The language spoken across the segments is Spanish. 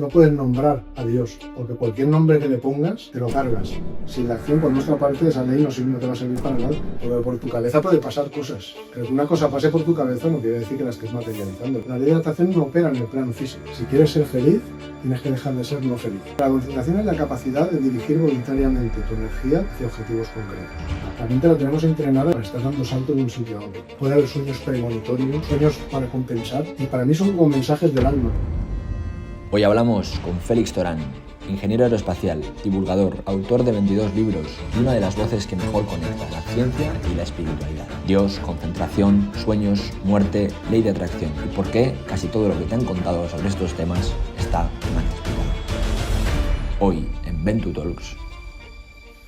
No puedes nombrar a Dios, porque cualquier nombre que le pongas te lo cargas. Si la acción por nuestra parte de esa ley no te va a servir para nada, porque por tu cabeza puede pasar cosas. Pero que una cosa pase por tu cabeza no quiere decir que la estés materializando. La ley de atracción no opera en el plano físico. Si quieres ser feliz, tienes que dejar de ser no feliz. La concentración es la capacidad de dirigir voluntariamente tu energía hacia objetivos concretos. La mente la tenemos entrenada para estar dando saltos de un sitio a otro. Puede haber sueños premonitorios, sueños para compensar, y para mí son como mensajes del alma. Hoy hablamos con Félix Torán, ingeniero aeroespacial, divulgador, autor de 22 libros y una de las voces que mejor conecta la ciencia y la espiritualidad. Dios, concentración, sueños, muerte, ley de atracción y por qué casi todo lo que te han contado sobre estos temas está mal explicado. Hoy en Ventu Talks.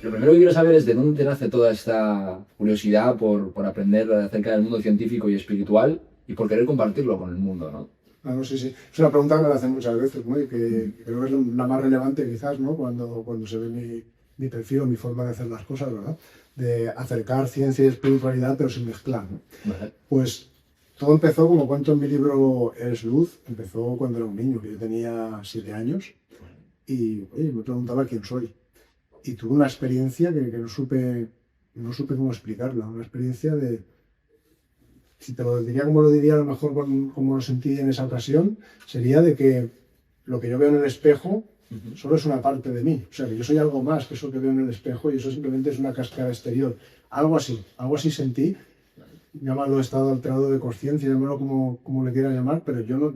Lo primero que quiero saber es de dónde te nace toda esta curiosidad por aprender acerca del mundo científico y espiritual y por querer compartirlo con el mundo, ¿no? Claro, sí. Es una pregunta que me la hacen muchas veces, ¿no? Y que creo que es la más relevante quizás, ¿no? Cuando se ve mi perfil o mi forma de hacer las cosas, ¿verdad? De acercar ciencia y espiritualidad, pero sin mezclar, ¿no? Vale. Pues todo empezó, como cuento en mi libro Eres Luz, empezó cuando era un niño, que yo tenía 7 años, y me preguntaba quién soy. Y tuve una experiencia que no supe cómo explicarla, una experiencia de... Si te lo diría como lo diría, a lo mejor como lo sentí en esa ocasión, sería de que lo que yo veo en el espejo solo es una parte de mí. O sea, que yo soy algo más que eso que veo en el espejo y eso simplemente es una cáscara exterior. Algo así sentí. Llámalo estado alterado de conciencia, llámalo como le quiera llamar, pero yo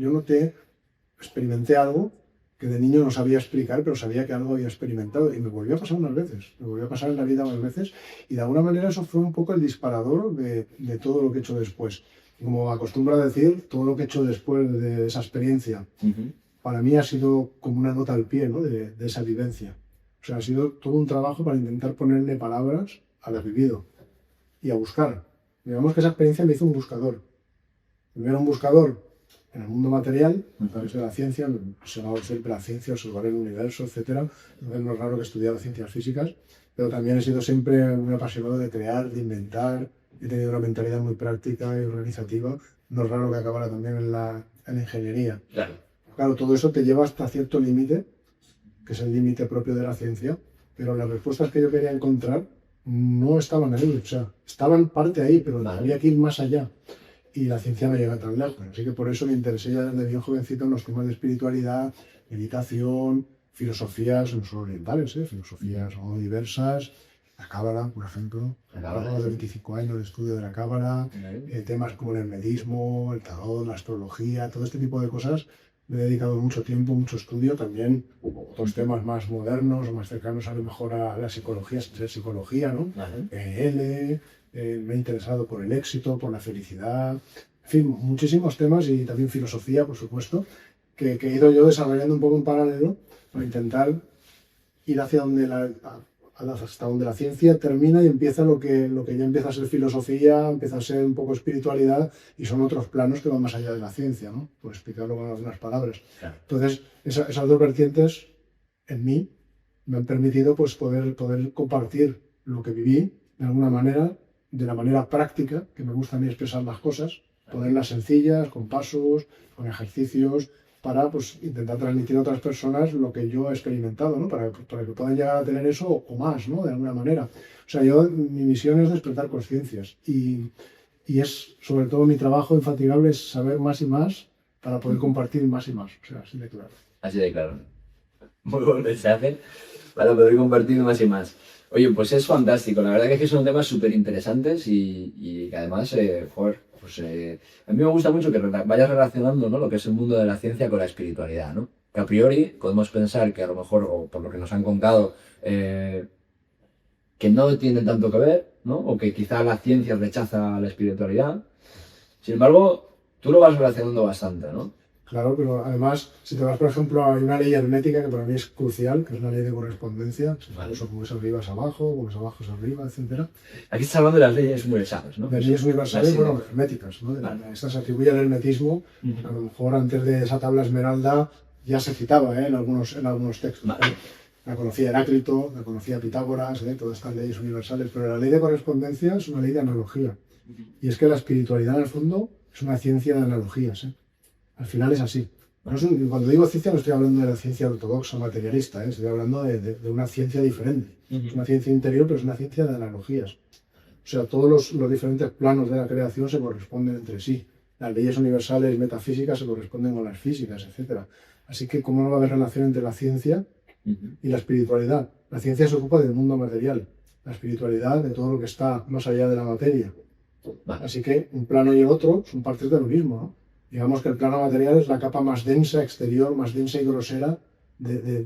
experimenté algo que de niño no sabía explicar, pero sabía que algo había experimentado. Y me volvió a pasar unas veces, me volvió a pasar en la vida unas veces. Y de alguna manera eso fue un poco el disparador de todo lo que he hecho después. Como acostumbro a decir, todo lo que he hecho después de esa experiencia, para mí ha sido como una nota al pie, ¿no? de esa vivencia. O sea, ha sido todo un trabajo para intentar ponerle palabras a lo vivido y a buscar. Digamos que esa experiencia me hizo un buscador. Primero un buscador en el mundo material, a través de la ciencia, me ha apasionado siempre la ciencia, observar el universo, etc. No es raro que he estudiado ciencias físicas, pero también he sido siempre un apasionado de crear, de inventar. He tenido una mentalidad muy práctica y organizativa. No es raro que acabara también en la ingeniería. Claro, todo eso te lleva hasta cierto límite, que es el límite propio de la ciencia, pero las respuestas que yo quería encontrar no estaban ahí. O sea, estaban parte ahí, pero había que ir más allá. Y la ciencia no llega tan lejos. Así que por eso me interesé ya desde bien jovencito en los temas de espiritualidad, meditación, filosofías, no solo orientales, filosofías muy diversas, la cábala, por ejemplo, a lo largo de 25 años de estudio de la cábala, temas como el hermetismo, el tarot, la astrología, todo este tipo de cosas. Me he dedicado mucho tiempo, mucho estudio, también otros temas más modernos, más cercanos a lo mejor a la psicología, ¿no? PNL, me he interesado por el éxito, por la felicidad, en fin, muchísimos temas y también filosofía, por supuesto, que he ido yo desarrollando un poco en paralelo para intentar ir hacia hasta donde la ciencia termina y empieza lo que ya empieza a ser filosofía, empieza a ser un poco espiritualidad y son otros planos que van más allá de la ciencia, ¿no? Por explicarlo con algunas palabras. Claro. Entonces, esas dos vertientes en mí me han permitido pues, poder compartir lo que viví de alguna manera, de la manera práctica, que me gusta a mí expresar las cosas, ponerlas sencillas, con pasos, con ejercicios, para pues, intentar transmitir a otras personas lo que yo he experimentado, ¿no? Para que puedan llegar a tener eso o más, ¿no? De alguna manera. O sea, mi misión es despertar conciencias y es, sobre todo, mi trabajo infatigable es saber más y más para poder compartir más y más. O sea, así de claro. Así de claro. Muy buen mensaje para poder compartir más y más. Oye, pues es fantástico. La verdad que es que son temas súper interesantes y que además, a mí me gusta mucho que vayas relacionando, ¿no? Lo que es el mundo de la ciencia con la espiritualidad, ¿no? Que a priori podemos pensar que a lo mejor, o por lo que nos han contado, que no tienen tanto que ver, ¿no? O que quizá la ciencia rechaza la espiritualidad. Sin embargo, tú lo vas relacionando bastante, ¿no? Claro, pero además, si te vas, por ejemplo, hay una ley hermética que para mí es crucial, que es la ley de correspondencia, incluso como es arriba es abajo, como es abajo es arriba, etc. Aquí estás hablando de las leyes universales, ¿no? De leyes universales, bueno, herméticas, ¿no? Esta se atribuye al hermetismo, a lo mejor antes de esa tabla esmeralda ya se citaba en algunos textos. La conocía Heráclito, la conocía Pitágoras, todas estas leyes universales, pero la ley de correspondencia es una ley de analogía. Y es que la espiritualidad, en el fondo, es una ciencia de analogías, Al final es así. Cuando digo ciencia no estoy hablando de la ciencia ortodoxa materialista, estoy hablando de una ciencia diferente. Es una ciencia interior, pero es una ciencia de analogías. O sea, todos los diferentes planos de la creación se corresponden entre sí. Las leyes universales metafísicas se corresponden con las físicas, etc. Así que, ¿cómo no va a haber relación entre la ciencia y la espiritualidad? La ciencia se ocupa del mundo material, la espiritualidad de todo lo que está más allá de la materia. Así que un plano y el otro son partes de lo mismo, ¿no? Digamos que el plano material es la capa más densa, exterior, más densa y grosera de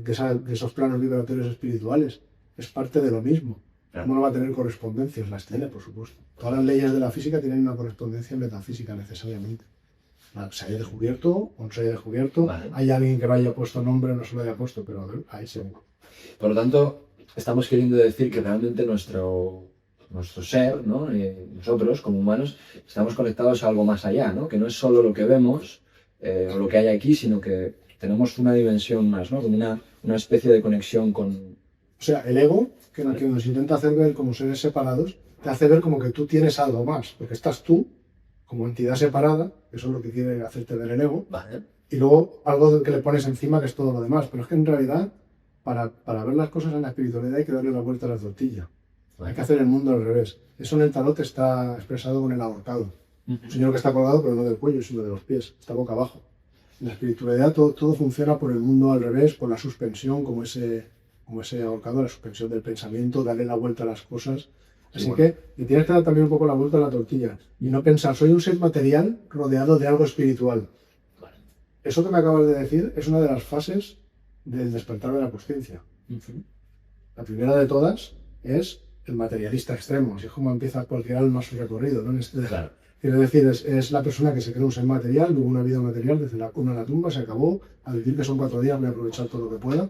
esos planos vibratorios espirituales. Es parte de lo mismo. ¿Cómo no va a tener correspondencias? Las tiene, por supuesto. Todas las leyes de la física tienen una correspondencia metafísica necesariamente. Se haya descubierto o no se haya descubierto, hay alguien que lo haya puesto nombre o no se lo haya puesto, pero ahí se ve. Por lo tanto, estamos queriendo decir que realmente nuestro ser, ¿no? Nosotros como humanos estamos conectados a algo más allá, ¿no? Que no es solo lo que vemos o lo que hay aquí, sino que tenemos una dimensión más, ¿no? Como una especie de conexión con... O sea, el ego, que nos intenta hacer ver como seres separados, te hace ver como que tú tienes algo más, porque estás tú como entidad separada, eso es lo que quiere hacerte ver el ego, y luego algo que le pones encima que es todo lo demás. Pero es que en realidad, para ver las cosas en la espiritualidad hay que darle la vuelta a la tortilla. Hay que hacer el mundo al revés. Eso en el tarot está expresado con el ahorcado. Un señor que está colgado, pero no del cuello, sino de los pies, está boca abajo. En la espiritualidad todo funciona por el mundo al revés, por la suspensión, como ese ahorcado, la suspensión del pensamiento, darle la vuelta a las cosas. Así que y tienes que dar también un poco la vuelta a la tortilla y no pensar, soy un ser material rodeado de algo espiritual. Eso que me acabas de decir es una de las fases del despertar de la consciencia. La primera de todas es el materialista extremo, así es como empieza cualquier alma su recorrido, ¿no? Quiero decir, es la persona que se cree un ser material, vive una vida material desde la cuna a la tumba, se acabó, a vivir que son 4 días, voy a aprovechar todo lo que pueda,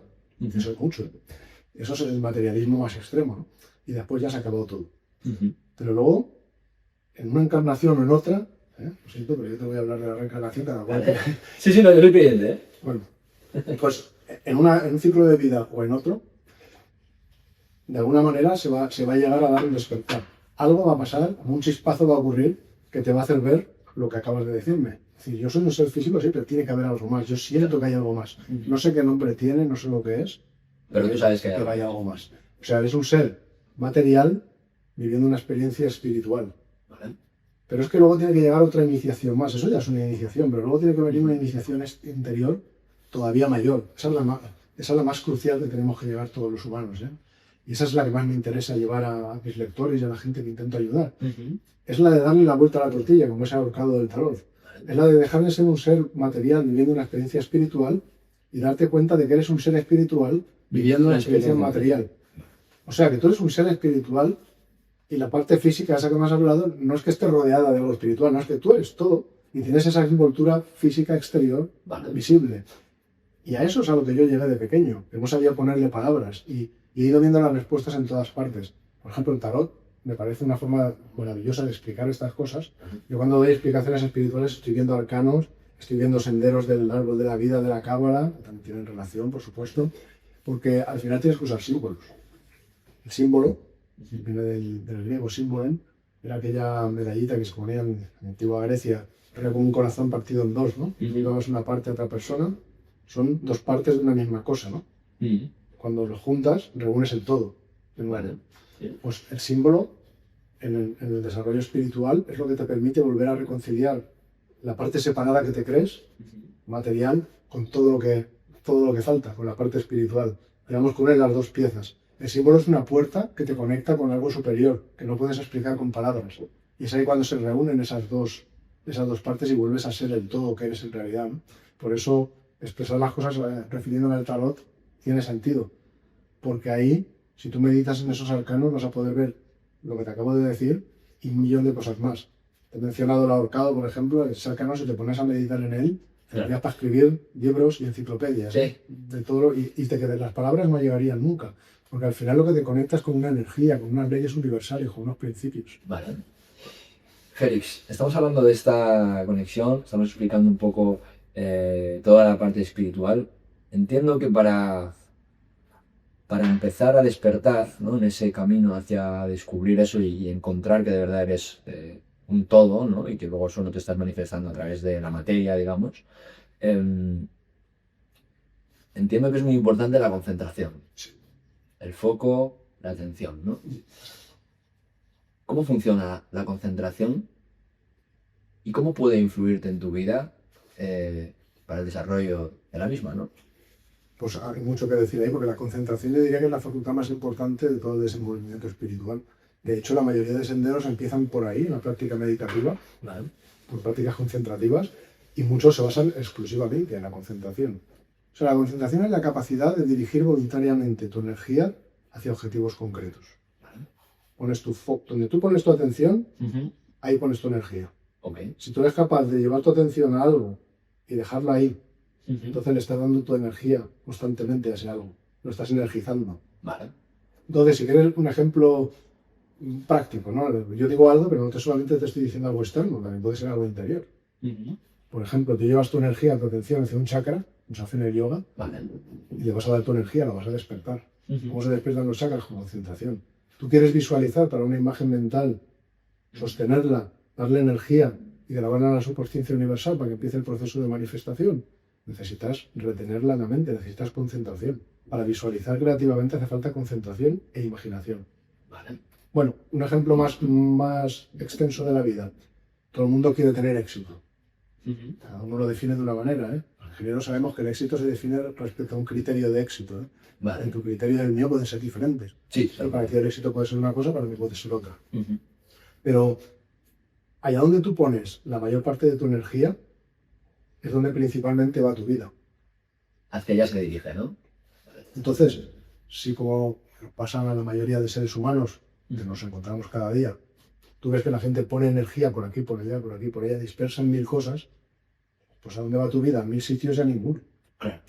eso es mucho. Eso es el materialismo más extremo, ¿no? Y después ya se acabó todo. Pero luego, en una encarnación o en otra, lo siento, pero yo te voy a hablar de la reencarnación cada cual. Sí, no, yo soy creyente, ¿eh? Bueno, pues en un ciclo de vida o en otro, de alguna manera se va a llegar a dar un despertar. Algo va a pasar, un chispazo va a ocurrir que te va a hacer ver lo que acabas de decirme. Es decir, yo soy un ser físico, sí, pero tiene que haber algo más. Yo siento que hay algo más. No sé qué nombre tiene, no sé lo que es. Pero tú sabes que hay algo más. O sea, eres un ser material viviendo una experiencia espiritual. Pero es que luego tiene que llegar otra iniciación más. Eso ya es una iniciación, pero luego tiene que venir una iniciación interior todavía mayor. Esa es la más crucial que tenemos que llevar todos los humanos, ¿eh? Y esa es la que más me interesa llevar a mis lectores y a la gente que intento ayudar. Es la de darle la vuelta a la tortilla, como ese ahorcado del tarot. Es la de dejar de ser un ser material viviendo una experiencia espiritual y darte cuenta de que eres un ser espiritual viviendo una experiencia material. O sea, que tú eres un ser espiritual y la parte física, esa que me has hablado, no es que esté rodeada de algo espiritual, no, es que tú eres todo y tienes esa envoltura física exterior visible. Y a eso es a lo que yo llegué de pequeño, que no sabía ponerle palabras y he ido viendo las respuestas en todas partes. Por ejemplo, el tarot me parece una forma maravillosa de explicar estas cosas. Yo cuando doy explicaciones espirituales estoy viendo arcanos, estoy viendo senderos del árbol de la vida, de la cábala, que también tienen relación, por supuesto, porque al final tienes que usar símbolos. El símbolo viene del griego símbolen, era aquella medallita que se ponía en la antigua Grecia, era como un corazón partido en dos, ¿no? Y llevabas una parte a otra persona, son dos partes de una misma cosa, ¿no? Cuando los juntas, reúnes el todo. Pues el símbolo, en el desarrollo espiritual, es lo que te permite volver a reconciliar la parte separada que te crees, material, con todo lo que falta, con la parte espiritual. Digamos que une las dos piezas. El símbolo es una puerta que te conecta con algo superior, que no puedes explicar con palabras. Y es ahí cuando se reúnen esas dos partes y vuelves a ser el todo que eres en realidad, ¿no? Por eso expresar las cosas refiriéndome al tarot tiene sentido. Porque ahí, si tú meditas en esos arcanos, vas a poder ver lo que te acabo de decir y un millón de cosas más. Te he mencionado el ahorcado, por ejemplo. Ese arcano, si te pones a meditar en él, tendrías para escribir libros y enciclopedias. De todo, y las palabras no llegarían nunca. Porque al final lo que te conectas con una energía, con unas leyes universales, con unos principios. Vale. Félix, estamos hablando de esta conexión, estamos explicando un poco toda la parte espiritual. Entiendo que para empezar a despertar, ¿no?, en ese camino hacia descubrir eso y encontrar que de verdad eres un todo, ¿no?, y que luego solo te estás manifestando a través de la materia, digamos, entiendo que es muy importante la concentración. Sí. El foco, la atención, ¿no? ¿Cómo funciona la concentración y cómo puede influirte en tu vida para el desarrollo de la misma, ¿no? Pues hay mucho que decir ahí, porque la concentración yo diría que es la facultad más importante de todo el desenvolvimiento espiritual. De hecho, la mayoría de senderos empiezan por ahí, en la práctica meditativa, Vale. por prácticas concentrativas, y muchos se basan exclusivamente en la concentración. O sea, la concentración es la capacidad de dirigir voluntariamente tu energía hacia objetivos concretos. Pones donde tú pones tu atención, ahí pones tu energía. Okay. Si tú eres capaz de llevar tu atención a algo y dejarla ahí, entonces le estás dando tu energía constantemente a ese algo. Lo estás energizando. Vale. Entonces, si quieres un ejemplo práctico, ¿no? Yo digo algo, pero no solamente te estoy diciendo algo externo, también puede ser algo interior. Por ejemplo, tú llevas tu energía, tu atención hacia un chakra, como se hace en el yoga, Vale. y le vas a dar tu energía, lo vas a despertar. ¿Cómo se despiertan los chakras? Con concentración. Tú quieres visualizar para una imagen mental, sostenerla, darle energía y grabarla a la subconsciencia universal para que empiece el proceso de manifestación. Necesitas retenerla en la mente, necesitas concentración. Para visualizar creativamente hace falta concentración e imaginación. Vale. Bueno, un ejemplo más extenso de la vida. Todo el mundo quiere tener éxito. Cada uno lo define de una manera, ¿eh? Los ingenieros sabemos que el éxito se define respecto a un criterio de éxito, ¿eh? Vale. En tu criterio y el mío pueden ser diferentes. Sí, Y para ti el éxito puede ser una cosa, para mí puede ser otra. Pero allá donde tú pones la mayor parte de tu energía es donde principalmente va tu vida. Hacia allá se dirige, ¿no? Entonces, si como pasan a la mayoría de seres humanos que nos encontramos cada día, tú ves que la gente pone energía por aquí, por allá, por aquí, por allá, dispersa en 1000 cosas, pues ¿a dónde va tu vida? A 1000 sitios y a ninguno. Claro.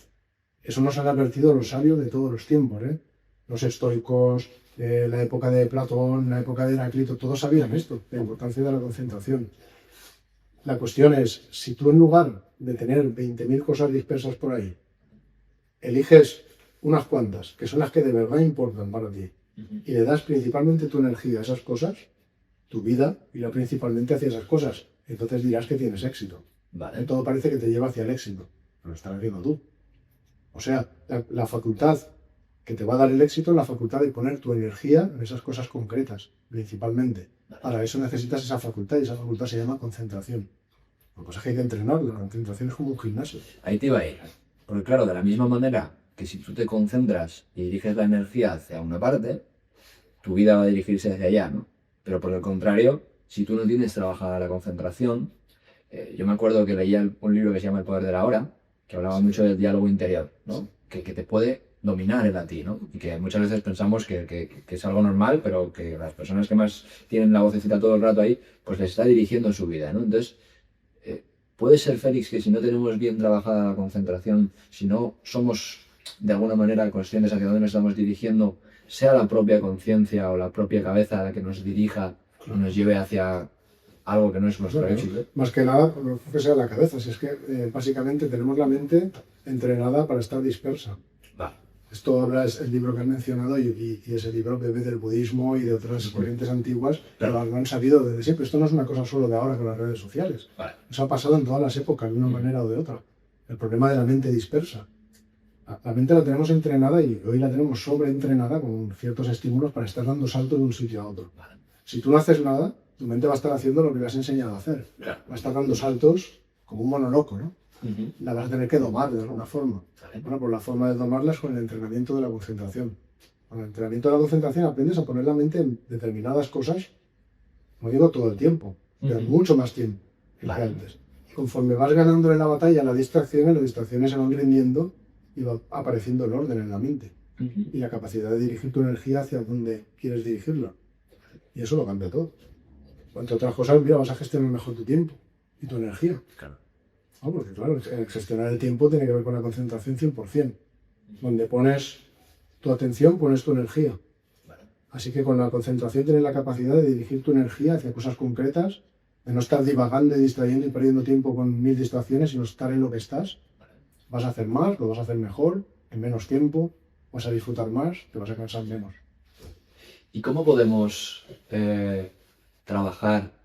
Eso nos han advertido los sabios de todos los tiempos, ¿eh? Los estoicos, la época de Platón, la época de Heráclito, todos sabían esto, la importancia de la concentración. La cuestión es, si tú en lugar de tener 20.000 cosas dispersas por ahí, eliges unas cuantas, que son las que de verdad importan para ti, y le das principalmente tu energía a esas cosas, tu vida irá principalmente hacia esas cosas. Entonces dirás que tienes éxito. Vale. Todo parece que te lleva hacia el éxito, pero lo estás haciendo tú. O sea, la facultad que te va a dar el éxito es la facultad de poner tu energía en esas cosas concretas, principalmente. Para eso necesitas esa facultad y esa facultad se llama concentración. Lo que pasa es que hay que entrenarla. La concentración es como un gimnasio. Ahí te iba a ir. Porque claro, de la misma manera que si tú te concentras y diriges la energía hacia una parte, tu vida va a dirigirse hacia allá, ¿no? Pero por el contrario, si tú no tienes trabajada la concentración, yo me acuerdo que leía un libro que se llama El poder de la hora, que hablaba mucho del diálogo interior, ¿no? Que te puede dominar el a ti, ¿no? Y que muchas veces pensamos que es algo normal, pero que las personas que más tienen la vocecita todo el rato ahí, pues les está dirigiendo su vida, ¿no? Entonces, puede ser, Félix, que si no tenemos bien trabajada la concentración, si no somos de alguna manera conscientes hacia dónde nos estamos dirigiendo, sea la propia conciencia o la propia cabeza la que nos dirija y nos lleve hacia algo que no es nuestro éxito. Más que nada, no que sea la cabeza, si es que básicamente tenemos la mente entrenada para estar dispersa. Va. Esto habla, es el libro que has mencionado y ese libro bebe del budismo y de otras corrientes antiguas, pero lo han sabido desde siempre. Esto no es una cosa solo de ahora con las redes sociales. Vale. Eso ha pasado en todas las épocas, de una manera o de otra. El problema de la mente dispersa. La mente la tenemos entrenada y hoy la tenemos sobreentrenada con ciertos estímulos para estar dando saltos de un sitio a otro. Vale. Si tú no haces nada, tu mente va a estar haciendo lo que le has enseñado a hacer. Claro. Va a estar dando saltos como un mono loco, ¿no? La vas a tener que domar de alguna forma. Vale. Bueno, pues la forma de domarla es con el entrenamiento de la concentración. Con el entrenamiento de la concentración aprendes a poner la mente en determinadas cosas, no digo todo el tiempo, pero mucho más tiempo que Vale. antes. Y conforme vas ganando en la batalla las distracciones se van rindiendo y va apareciendo el orden en la mente. Y la capacidad de dirigir tu energía hacia donde quieres dirigirla. Y eso lo cambia todo. Entre otras cosas, mira, vas a gestionar mejor tu tiempo y tu energía. Claro. ¿No? Porque claro, gestionar el tiempo tiene que ver con la concentración 100%. Donde pones tu atención, pones tu energía. Vale. Así que con la concentración tienes la capacidad de dirigir tu energía hacia cosas concretas, de no estar divagando y distrayendo y perdiendo tiempo con 1000 distracciones, sino estar en lo que estás. Vas a hacer más, lo vas a hacer mejor, en menos tiempo, vas a disfrutar más, te vas a cansar menos. ¿Y cómo podemos trabajar?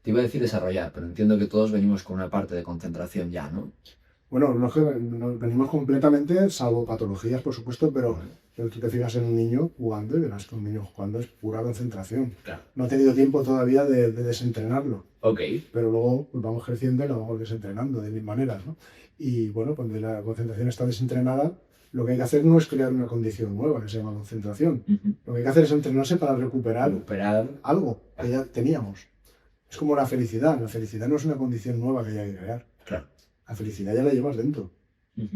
Te iba a decir desarrollar, pero entiendo que todos venimos con una parte de concentración ya, ¿no? Bueno, no es que nos venimos completamente, salvo patologías, por supuesto, pero tú te fijas en un niño jugando y verás que un niño jugando es pura concentración. Claro. No he tenido tiempo todavía de desentrenarlo, Ok. pero luego pues, vamos creciendo y lo vamos desentrenando de mil maneras, ¿no? Y bueno, cuando la concentración está desentrenada, lo que hay que hacer no es crear una condición nueva que se llama concentración. Lo que hay que hacer es entrenarse para recuperar algo que ya teníamos. Es como la felicidad. La felicidad no es una condición nueva que hay que crear. Claro. La felicidad ya la llevas dentro.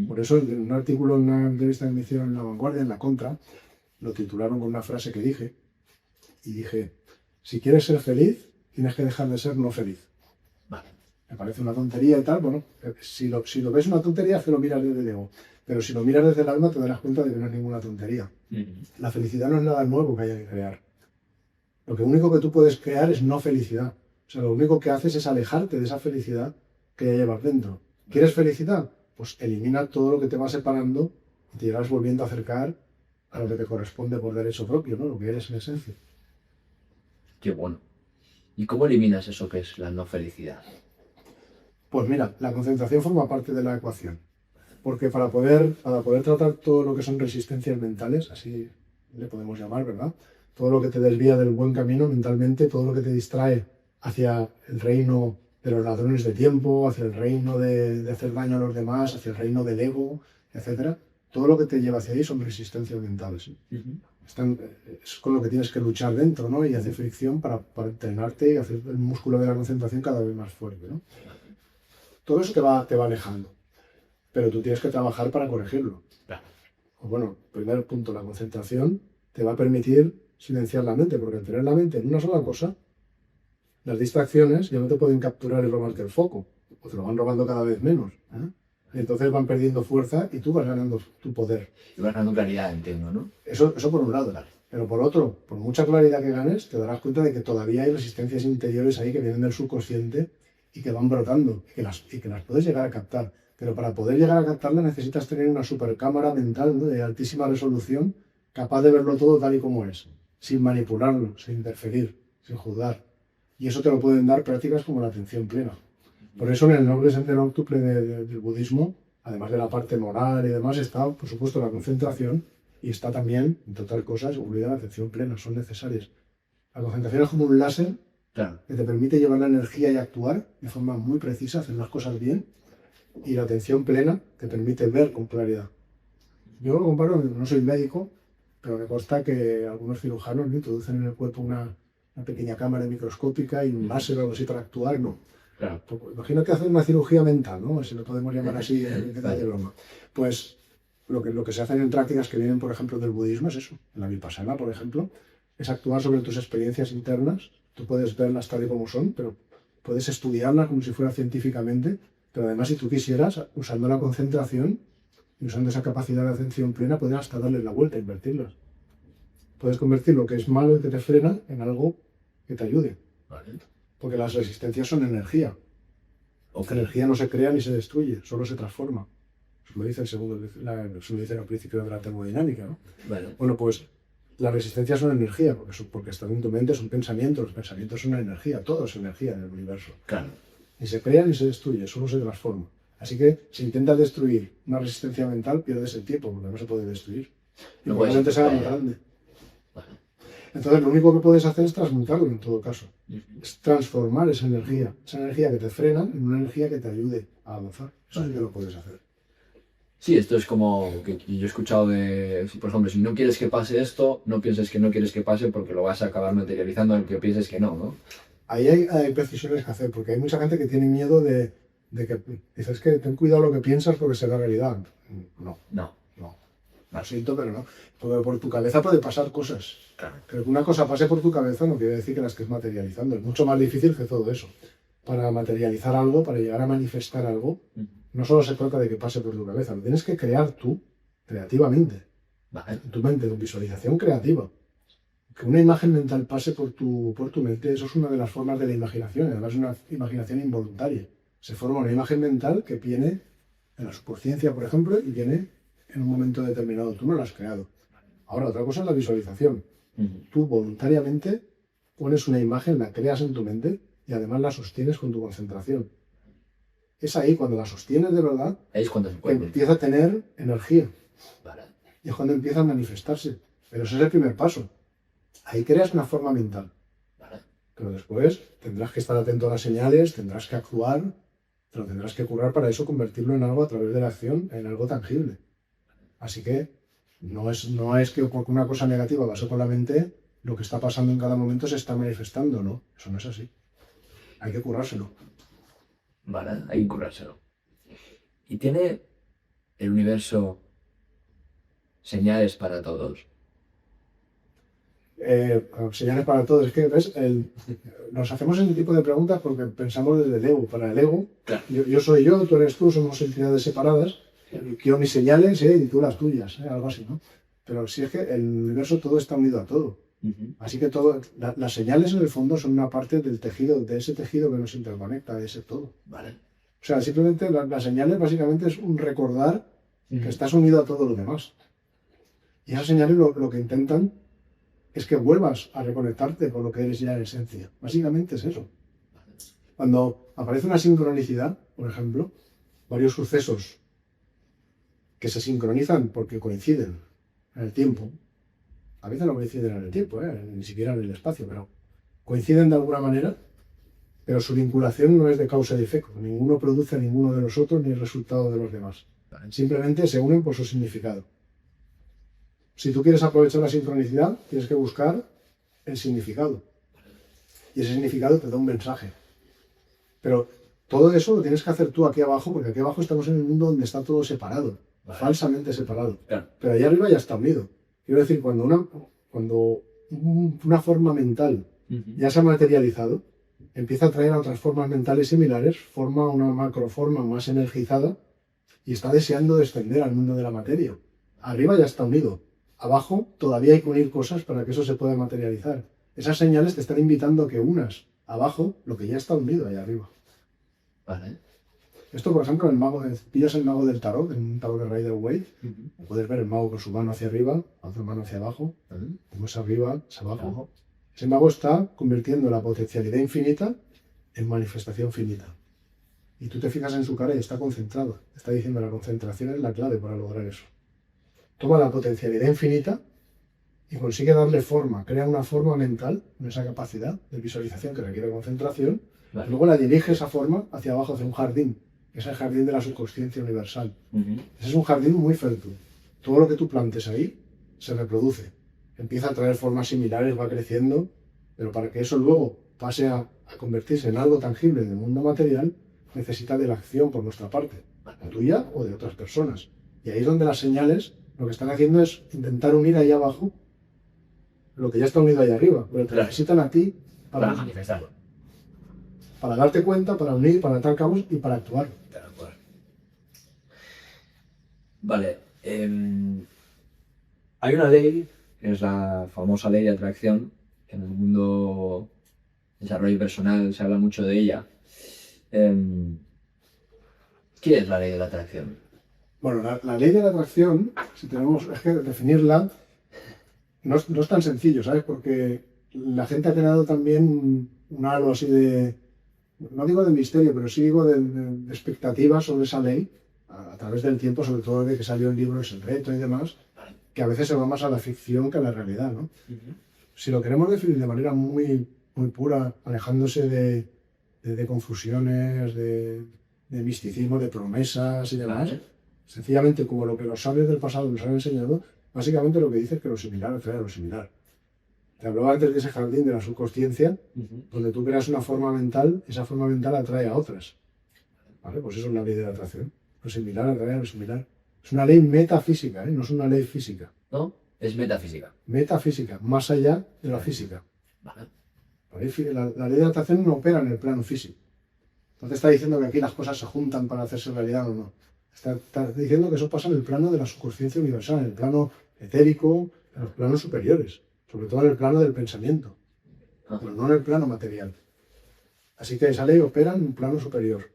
Por eso, en un artículo, en una entrevista que me hicieron en La Vanguardia, en La Contra, lo titularon con una frase que dije. Y dije, si quieres ser feliz, tienes que dejar de ser no feliz. Vale. Me parece una tontería y tal. Bueno, si lo ves una tontería, es que lo miras desde el ego. Pero si lo miras desde el alma, te darás cuenta de que no es ninguna tontería. La felicidad no es nada nuevo que haya que crear. Lo único que tú puedes crear es no felicidad. O sea, lo único que haces es alejarte de esa felicidad que ya llevas dentro. ¿Quieres felicidad? Pues elimina todo lo que te va separando y te irás volviendo a acercar a lo que te corresponde por derecho propio, ¿no? Lo que eres en esencia. Qué bueno. ¿Y cómo eliminas eso que es la no felicidad? Pues mira, la concentración forma parte de la ecuación. Porque para poder tratar todo lo que son resistencias mentales, así le podemos llamar, ¿verdad? Todo lo que te desvía del buen camino mentalmente, todo lo que te distrae hacia el reino de los ladrones de tiempo, hacia el reino de hacer daño a los demás, hacia el reino del ego, etc. Todo lo que te lleva hacia ahí son resistencias mentales. Es con lo que tienes que luchar dentro, ¿no? Y hacer fricción para entrenarte y hacer el músculo de la concentración cada vez más fuerte, ¿no? Todo eso te va alejando, pero tú tienes que trabajar para corregirlo. Pues bueno, primer punto, la concentración te va a permitir silenciar la mente, porque al tener la mente en una sola cosa, las distracciones ya no te pueden capturar y robarte el foco, o te lo van robando cada vez menos. Entonces van perdiendo fuerza y tú vas ganando tu poder. Y vas ganando claridad, entiendo, ¿no? Eso por un lado. Pero por otro, por mucha claridad que ganes, te darás cuenta de que todavía hay resistencias interiores ahí que vienen del subconsciente y que van brotando y que las puedes llegar a captar. Pero para poder llegar a captarlas necesitas tener una supercámara mental, ¿no? De altísima resolución, capaz de verlo todo tal y como es, sin manipularlo, sin interferir, sin juzgar. Y eso te lo pueden dar prácticas como la atención plena. Por eso en el noble sendero octuple del budismo, además de la parte moral y demás, está, por supuesto, la concentración y está también, entre otras cosas, incluida la atención plena, son necesarias. La concentración es como un láser que te permite llevar la energía y actuar de forma muy precisa, hacer las cosas bien, y la atención plena te permite ver con claridad. Yo lo comparo, no soy médico, pero me consta que algunos cirujanos introducen en el cuerpo una pequeña cámara microscópica y un láser o algo así para actuar, ¿no? Claro. Imagínate hacer una cirugía mental, ¿no? Si lo podemos llamar así de broma. Pues lo que se hacen en prácticas que vienen, por ejemplo, del budismo es eso. En la Vipassana, por ejemplo, es actuar sobre tus experiencias internas. Tú puedes verlas tal y como son, pero puedes estudiarlas como si fuera científicamente. Pero además, si tú quisieras, usando la concentración y usando esa capacidad de atención plena, puedes hasta darles la vuelta, invertirlas. Puedes convertir lo que es malo y que te frena en algo que te ayude. Vale. Porque las resistencias son energía. La energía no se crea ni se destruye, solo se transforma. Eso lo dice eso lo dice el principio de la termodinámica, ¿no? Bueno, pues las resistencias son energía, porque están en tu mente, son pensamientos. Los pensamientos son energía, todo es energía en el universo. Claro. Ni se crea ni se destruye, solo se transforma. Así que si intentas destruir una resistencia mental, pierdes el tiempo, porque no se puede destruir. Y probablemente sea muy grande. Entonces lo único que puedes hacer es transmutarlo en todo caso. Es transformar esa energía que te frena en una energía que te ayude a avanzar. Eso sí que lo puedes hacer. Sí, esto es como que yo he escuchado por ejemplo, si no quieres que pase esto, no pienses que no quieres que pase porque lo vas a acabar materializando aunque pienses que no, ¿no? Ahí hay precisiones que hacer, porque hay mucha gente que tiene miedo de que dices que ten cuidado lo que piensas porque será realidad. No. Lo siento, pero no. Porque por tu cabeza puede pasar cosas. Claro. Pero que una cosa pase por tu cabeza no quiere decir que la estés materializando. Es mucho más difícil que todo eso. Para materializar algo, para llegar a manifestar algo, no solo se trata de que pase por tu cabeza, lo tienes que crear tú, creativamente. En tu mente, en visualización creativa. Que una imagen mental pase por tu mente, eso es una de las formas de la imaginación. Además es una imaginación involuntaria. Se forma una imagen mental que viene en la subconsciencia, por ejemplo, y viene en un momento determinado. Tú no la has creado. Ahora, otra cosa es la visualización. Tú voluntariamente pones una imagen, la creas en tu mente y además la sostienes con tu concentración. es ahí cuando la sostienes de verdad, Ahí es cuando se que puede. empieza a tener energía. Vale. Y es cuando empieza a manifestarse. Pero ese es el primer paso. Ahí creas una forma mental. Vale. Pero después tendrás que estar atento a las señales, tendrás que actuar, te lo tendrás que currar para eso, convertirlo en algo a través de la acción, en algo tangible. Así que no es que porque una cosa negativa pasó con la mente, lo que está pasando en cada momento se está manifestando, ¿no? Eso no es así. Hay que currárselo. Vale, hay que currárselo. ¿Y tiene el universo señales para todos? Señales para todos. Es que, ¿ves? Nos hacemos ese tipo de preguntas porque pensamos desde el ego. Para el ego, Claro. yo soy yo, tú eres tú, somos entidades separadas. Quiero mis señales y tú las tuyas, algo así, ¿no? Pero si es que el universo todo está unido a todo. Así que las señales en el fondo son una parte del tejido, de ese tejido que nos interconecta, de ese todo. Vale. O sea, simplemente las señales básicamente es un recordar que estás unido a todo lo demás. Y esas señales lo que intentan es que vuelvas a reconectarte con lo que eres ya en esencia. Básicamente es eso. Cuando aparece una sincronicidad, por ejemplo, varios sucesos que se sincronizan porque coinciden en el tiempo, a veces no coinciden en el tiempo, ni siquiera en el espacio, pero coinciden de alguna manera, pero su vinculación no es de causa y efecto. Ninguno produce a ninguno de nosotros ni el resultado de los demás. Simplemente se unen por su significado. Si tú quieres aprovechar la sincronicidad, tienes que buscar el significado. Y ese significado te da un mensaje. Pero todo eso lo tienes que hacer tú aquí abajo, porque aquí abajo estamos en un mundo donde está todo separado, falsamente separado. Claro. Pero allá arriba ya está unido. Quiero decir, cuando una forma mental ya se ha materializado, empieza a traer a otras formas mentales similares, forma una macroforma más energizada y está deseando descender al mundo de la materia. Arriba ya está unido. Abajo todavía hay que unir cosas para que eso se pueda materializar. Esas señales te están invitando a que unas abajo lo que ya está unido allá arriba. Vale. Esto, por ejemplo, pillas el mago del tarot, en un tarot de Rider-Waite, puedes ver el mago con su mano hacia arriba, la otra mano hacia abajo, como es arriba, es abajo. Ese mago está convirtiendo la potencialidad infinita en manifestación finita. Y tú te fijas en su cara y está concentrado. Está diciendo la concentración es la clave para lograr eso. Toma la potencialidad infinita y consigue darle forma, crea una forma mental, con esa capacidad de visualización que requiere concentración, Vale. luego la dirige esa forma hacia abajo, hacia un jardín, que es el jardín de la subconsciencia universal. Ese es un jardín muy fértil. Todo lo que tú plantes ahí se reproduce. Empieza a traer formas similares, va creciendo, pero para que eso luego pase a convertirse en algo tangible en el mundo material, necesita de la acción por nuestra parte, la tuya o de otras personas. Y ahí es donde las señales lo que están haciendo es intentar unir ahí abajo lo que ya está unido ahí arriba, pero te necesitan a ti Para manifestarlo. para darte cuenta, para unir, para atar cabos y para actuar. Vale. Hay una ley, que es la famosa ley de atracción, que en el mundo de desarrollo personal se habla mucho de ella. ¿Qué es la ley de la atracción? Bueno, la ley de la atracción, si tenemos, es que definirla no es tan sencillo, ¿sabes? Porque la gente ha creado también un halo así de, no digo de misterio, pero sí digo de expectativas sobre esa ley, a través del tiempo, sobre todo de que salió el libro El Secreto y demás, que a veces se va más a la ficción que a la realidad, ¿no? Si lo queremos definir de manera muy, muy pura, alejándose de confusiones, de misticismo, de promesas y demás, sencillamente como lo que los sabios del pasado nos han enseñado, básicamente lo que dice es que lo similar atrae a lo similar. Te hablaba antes de ese jardín de la subconsciencia, donde tú creas una forma mental, esa forma mental atrae a otras. ¿Vale? Pues eso es la ley de la atracción. Lo similar atrae a lo similar. Es una ley metafísica, no es una ley física. ¿No? Es metafísica. Metafísica, más allá de la física. Vale. La ley de la atracción no opera en el plano físico. No te está diciendo que aquí las cosas se juntan para hacerse realidad o no. Está diciendo que eso pasa en el plano de la subconsciencia universal, en el plano etérico, en los planos superiores, sobre todo en el plano del pensamiento, pero no en el plano material. Así que esa ley opera en un plano superior.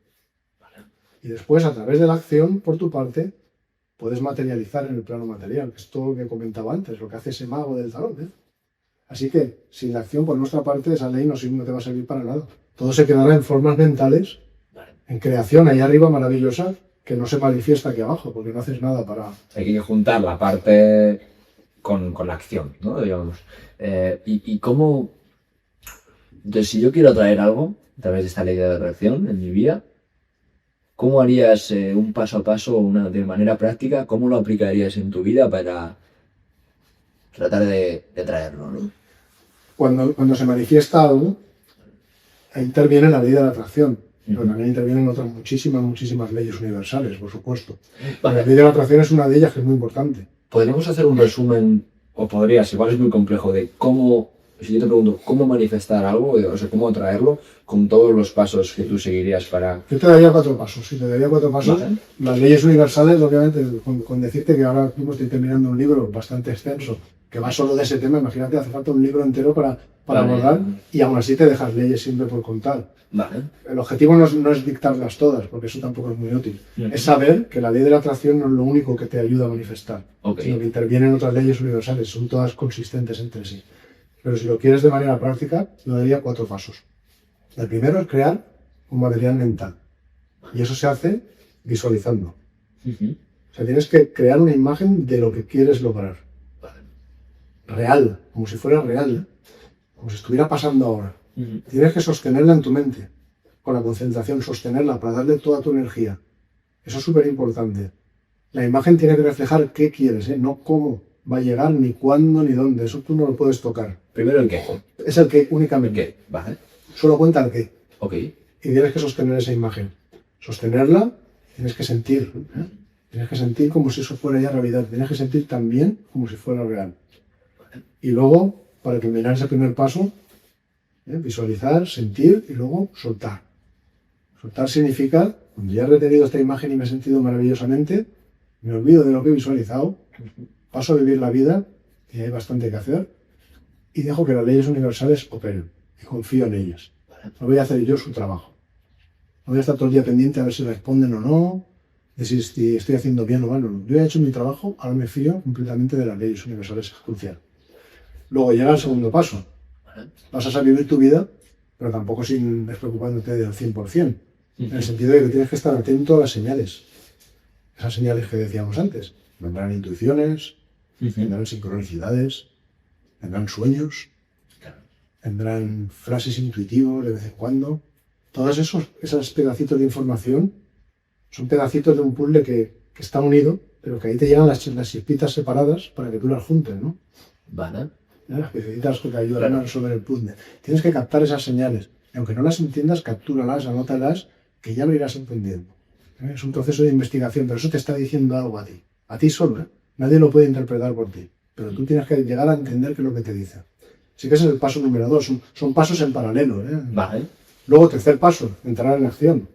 Y después, a través de la acción, por tu parte, puedes materializar en el plano material, que es todo lo que comentaba antes, lo que hace ese mago del tarot. Así que, sin la acción por nuestra parte, esa ley no te va a servir para nada. Todo se quedará en formas mentales, en creación ahí arriba maravillosa que no se manifiesta aquí abajo, porque no haces nada para... Hay que juntar la parte con la acción, ¿no? Digamos. ¿Y cómo? Entonces, si yo quiero atraer algo a través de esta ley de atracción en mi vida, ¿cómo harías un paso a paso, de manera práctica, cómo lo aplicarías en tu vida para tratar de atraerlo, ¿no? Cuando se manifiesta algo, ahí interviene la ley de la atracción, pero también intervienen otras muchísimas leyes universales, por supuesto. Vale. La ley de la atracción es una de ellas que es muy importante. ¿Podríamos hacer un resumen, o podrías, igual es muy complejo, de cómo, si yo te pregunto, cómo manifestar algo, o sea, cómo atraerlo, con todos los pasos que tú seguirías para... Yo te daría 4 pasos. Si te daría 4 pasos, Vale. las leyes universales, obviamente, con decirte que ahora mismo estoy terminando un libro bastante extenso, que va solo de ese tema, imagínate, hace falta un libro entero para Vale. abordar, y aún así te dejas leyes siempre por contar. Vale. El objetivo no es dictarlas todas, porque eso tampoco es muy útil. Es saber que la ley de la atracción no es lo único que te ayuda a manifestar, Ok. sino que intervienen otras leyes universales, son todas consistentes entre sí. Pero si lo quieres de manera práctica, yo daría 4 pasos. El primero es crear un material mental. Y eso se hace visualizando. O sea, tienes que crear una imagen de lo que quieres lograr. Real, como si fuera real, como si estuviera pasando ahora. Tienes que sostenerla en tu mente, con la concentración, sostenerla para darle toda tu energía. Eso es súper importante. La imagen tiene que reflejar qué quieres, no cómo va a llegar, ni cuándo, ni dónde. Eso tú no lo puedes tocar. Primero el qué. Es el que El únicamente. qué. Vale. Solo cuenta el qué. Ok. Y tienes que sostener esa imagen. Sostenerla, tienes que sentir. Tienes que sentir como si eso fuera ya realidad. Tienes que sentir también como si fuera real. Y luego, para terminar ese primer paso, visualizar, sentir y luego soltar. Soltar significa, cuando ya he retenido esta imagen y me he sentido maravillosamente, me olvido de lo que he visualizado, paso a vivir la vida, y hay bastante que hacer, y dejo que las leyes universales operen, y confío en ellas. No voy a hacer yo su trabajo. No voy a estar todo el día pendiente a ver si responden o no, de si estoy haciendo bien o mal. No. Yo he hecho mi trabajo, ahora me fío completamente de las leyes universales, es crucial. Luego llega el segundo paso. Vas a vivir tu vida, pero tampoco sin despreocupándote del 100%. En el sentido de que tienes que estar atento a las señales. Esas señales que decíamos antes. Vendrán intuiciones, vendrán sincronicidades, vendrán sueños, vendrán frases intuitivas de vez en cuando. Todos esos pedacitos de información son pedacitos de un puzzle que está unido, pero que ahí te llegan las chispitas separadas para que tú las juntes, ¿no? Vale. Las piecitas que te ayudan a resolver el puzzle. Tienes que captar esas señales. Y aunque no las entiendas, captúralas, anótalas, que ya lo irás entendiendo. Es un proceso de investigación, pero eso te está diciendo algo a ti. A ti solo, Nadie lo puede interpretar por ti. Pero tú tienes que llegar a entender qué es lo que te dice. Así que ese es el paso número 2. Son pasos en paralelo, Vale. Luego, tercer paso, entrar en acción.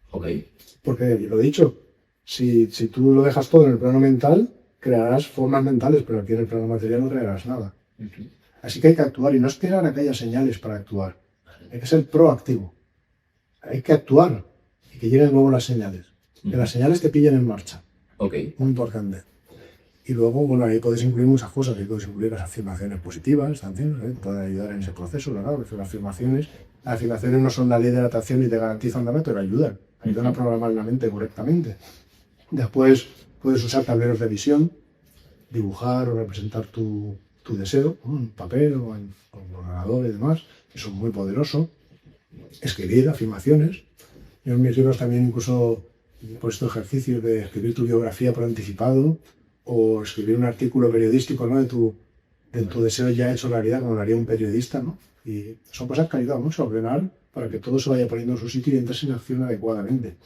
Ok. Porque, lo he dicho, si tú lo dejas todo en el plano mental, crearás formas mentales, pero aquí en el plano material no crearás nada. Así que hay que actuar y no esperar a que haya señales para actuar. Hay que ser proactivo. Hay que actuar y que lleguen luego las señales. Que las señales te pillen en marcha. Ok. Muy importante. Y luego, bueno, ahí puedes incluir muchas cosas. Ahí puedes incluir las afirmaciones positivas también, pueden ayudar en ese proceso, ¿verdad? Porque las afirmaciones no son la ley de la atracción y te garantizan nada, pero ayudan a programar la mente correctamente. Después puedes usar tableros de visión, dibujar o representar tu deseo, en papel o en ordenador y demás. Eso es muy poderoso. Escribir afirmaciones. Yo en mis libros también incluso he puesto ejercicios de escribir tu biografía por anticipado o escribir un artículo periodístico, ¿no? de tu deseo ya hecho realidad, como lo haría un periodista, ¿no? Y son cosas que ayudan mucho a ordenar para que todo se vaya poniendo en su sitio y entres en acción adecuadamente.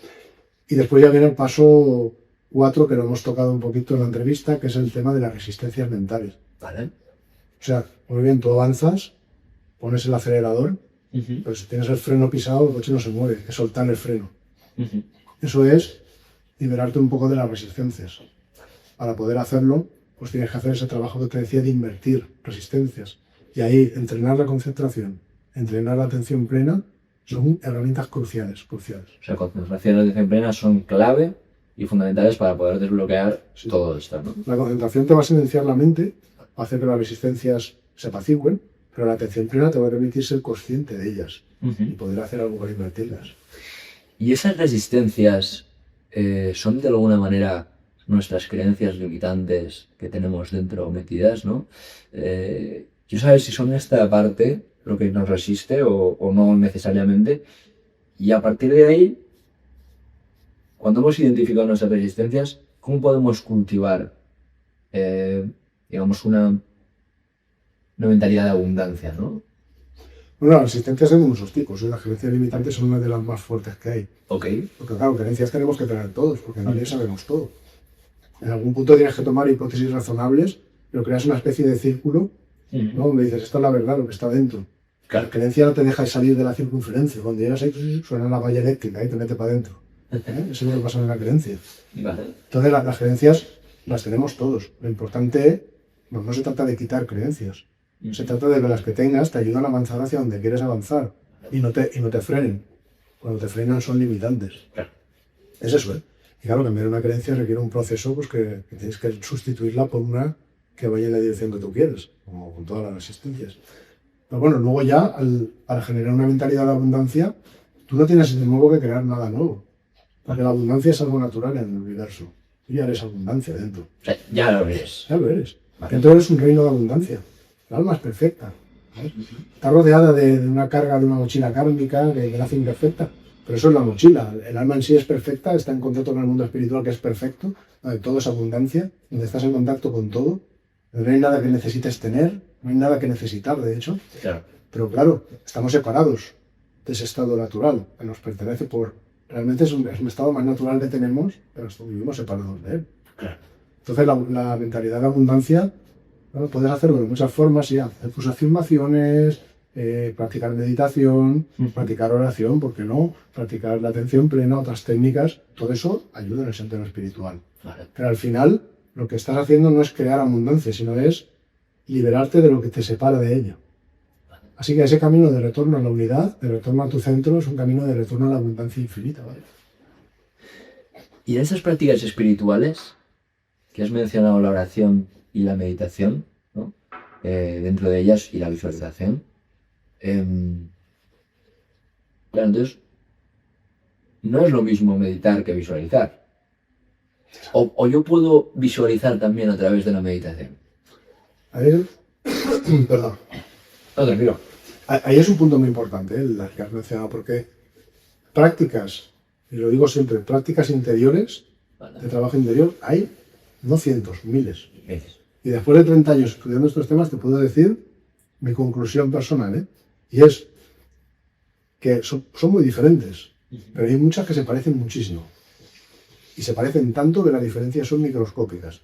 Y después ya viene el paso 4, que lo hemos tocado un poquito en la entrevista, que es el tema de las resistencias mentales. Vale. O sea, muy bien, tú avanzas, pones el acelerador, pero si tienes el freno pisado, el coche no se mueve, es soltar el freno. Eso es liberarte un poco de las resistencias. Para poder hacerlo, pues tienes que hacer ese trabajo que te decía de invertir resistencias. Y ahí, entrenar la concentración, entrenar la atención plena, son herramientas cruciales. O sea, concentración y atención plena son clave y fundamentales para poder desbloquear todo esto, ¿no? La concentración te va a silenciar la mente, va a hacer que las resistencias se apacigüen, pero la atención plena te va a permitir ser consciente de ellas y poder hacer algo para invertirlas. ¿Y esas resistencias son de alguna manera nuestras creencias limitantes que tenemos dentro metidas, ¿no? Quiero saber si son esta parte lo que nos resiste o no necesariamente. Y a partir de ahí, cuando hemos identificado nuestras resistencias, ¿cómo podemos cultivar, digamos, una mentalidad de abundancia, ¿no? Bueno, las resistencias son muchos tipos, y las creencias limitantes son una de las más fuertes que hay. Ok. Porque claro, creencias tenemos que tener todos, porque nadie sabemos todo. En algún punto tienes que tomar hipótesis razonables, pero creas una especie de círculo, ¿no? Donde dices, esto es la verdad, lo que está dentro. Claro. La creencia no te deja salir de la circunferencia. Cuando llegas ahí, suena la valla eléctrica y te mete para adentro. Eso es lo que pasa en la creencia. Vale. Entonces, las creencias las tenemos todos. Lo importante, no se trata de quitar creencias. Se trata de que las que tengas te ayudan a avanzar hacia donde quieres avanzar y no te frenen. Cuando te frenan son limitantes. Claro. Es eso, ¿eh? Y claro, cambiar una creencia requiere un proceso pues, que tienes que sustituirla por una que vaya en la dirección que tú quieres, como con todas las resistencias. Pero bueno, luego ya, para generar una mentalidad de abundancia, tú no tienes de nuevo que crear nada nuevo. Porque la abundancia es algo natural en el universo. Tú ya eres abundancia dentro. O sea, ya lo eres. Ya lo eres. Vale. Dentro eres un reino de abundancia. El alma es perfecta. ¿Sabes? Está rodeada de una carga, de una mochila kármica que la hace imperfecta. Pero eso es la mochila. El alma en sí es perfecta, está en contacto con el mundo espiritual que es perfecto, donde todo es abundancia, donde estás en contacto con todo. No hay nada que necesites tener, no hay nada que necesitar, de hecho. Claro. Pero claro, estamos separados de ese estado natural que nos pertenece por... Realmente es un estado más natural que tenemos, pero vivimos separados de él. Claro. Entonces la mentalidad de abundancia, bueno, puedes hacerlo de muchas formas, sí, hacer tus afirmaciones, practicar meditación, practicar oración, ¿por qué no? Practicar la atención plena, otras técnicas, todo eso ayuda en el sendero espiritual. Vale. Pero al final, lo que estás haciendo no es crear abundancia, sino es liberarte de lo que te separa de ella. Así que ese camino de retorno a la unidad, de retorno a tu centro, es un camino de retorno a la abundancia infinita, ¿vale? Y en esas prácticas espirituales, que has mencionado la oración y la meditación, ¿no? Dentro de ellas y la visualización, claro, entonces, no es lo mismo meditar que visualizar. O yo puedo visualizar también a través de la meditación. Ahí, perdón. No, tranquilo. Ahí es un punto muy importante, el que has mencionado, porque prácticas, y lo digo siempre, prácticas interiores, Vale. de trabajo interior, hay no cientos, miles. Gracias. Y después de 30 años estudiando estos temas, te puedo decir mi conclusión personal, ¿eh? Y es que son muy diferentes, pero hay muchas que se parecen muchísimo. Y se parecen tanto que las diferencias son microscópicas.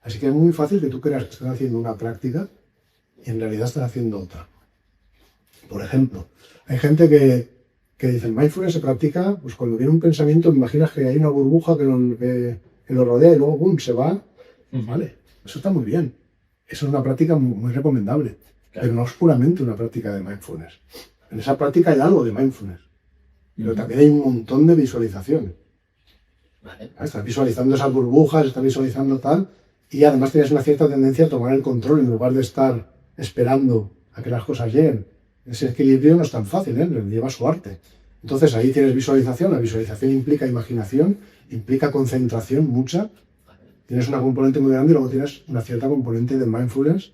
Así que es muy fácil que tú creas que estás haciendo una práctica y en realidad estás haciendo otra. Por ejemplo, hay gente que dice, mindfulness se practica, pues cuando viene un pensamiento, imaginas que hay una burbuja que lo rodea y luego ¡pum!, se va. Vale, eso está muy bien. Eso es una práctica muy recomendable. Claro. Pero no es puramente una práctica de mindfulness. En esa práctica hay algo de mindfulness. Pero también hay un montón de visualizaciones. Vale. Estás visualizando esas burbujas, estás visualizando tal, y además tienes una cierta tendencia a tomar el control en lugar de estar esperando a que las cosas lleguen. Ese equilibrio no es tan fácil, ¿eh? Lleva su arte. Entonces ahí tienes visualización, la visualización implica imaginación, implica concentración mucha, tienes una componente muy grande y luego tienes una cierta componente de mindfulness,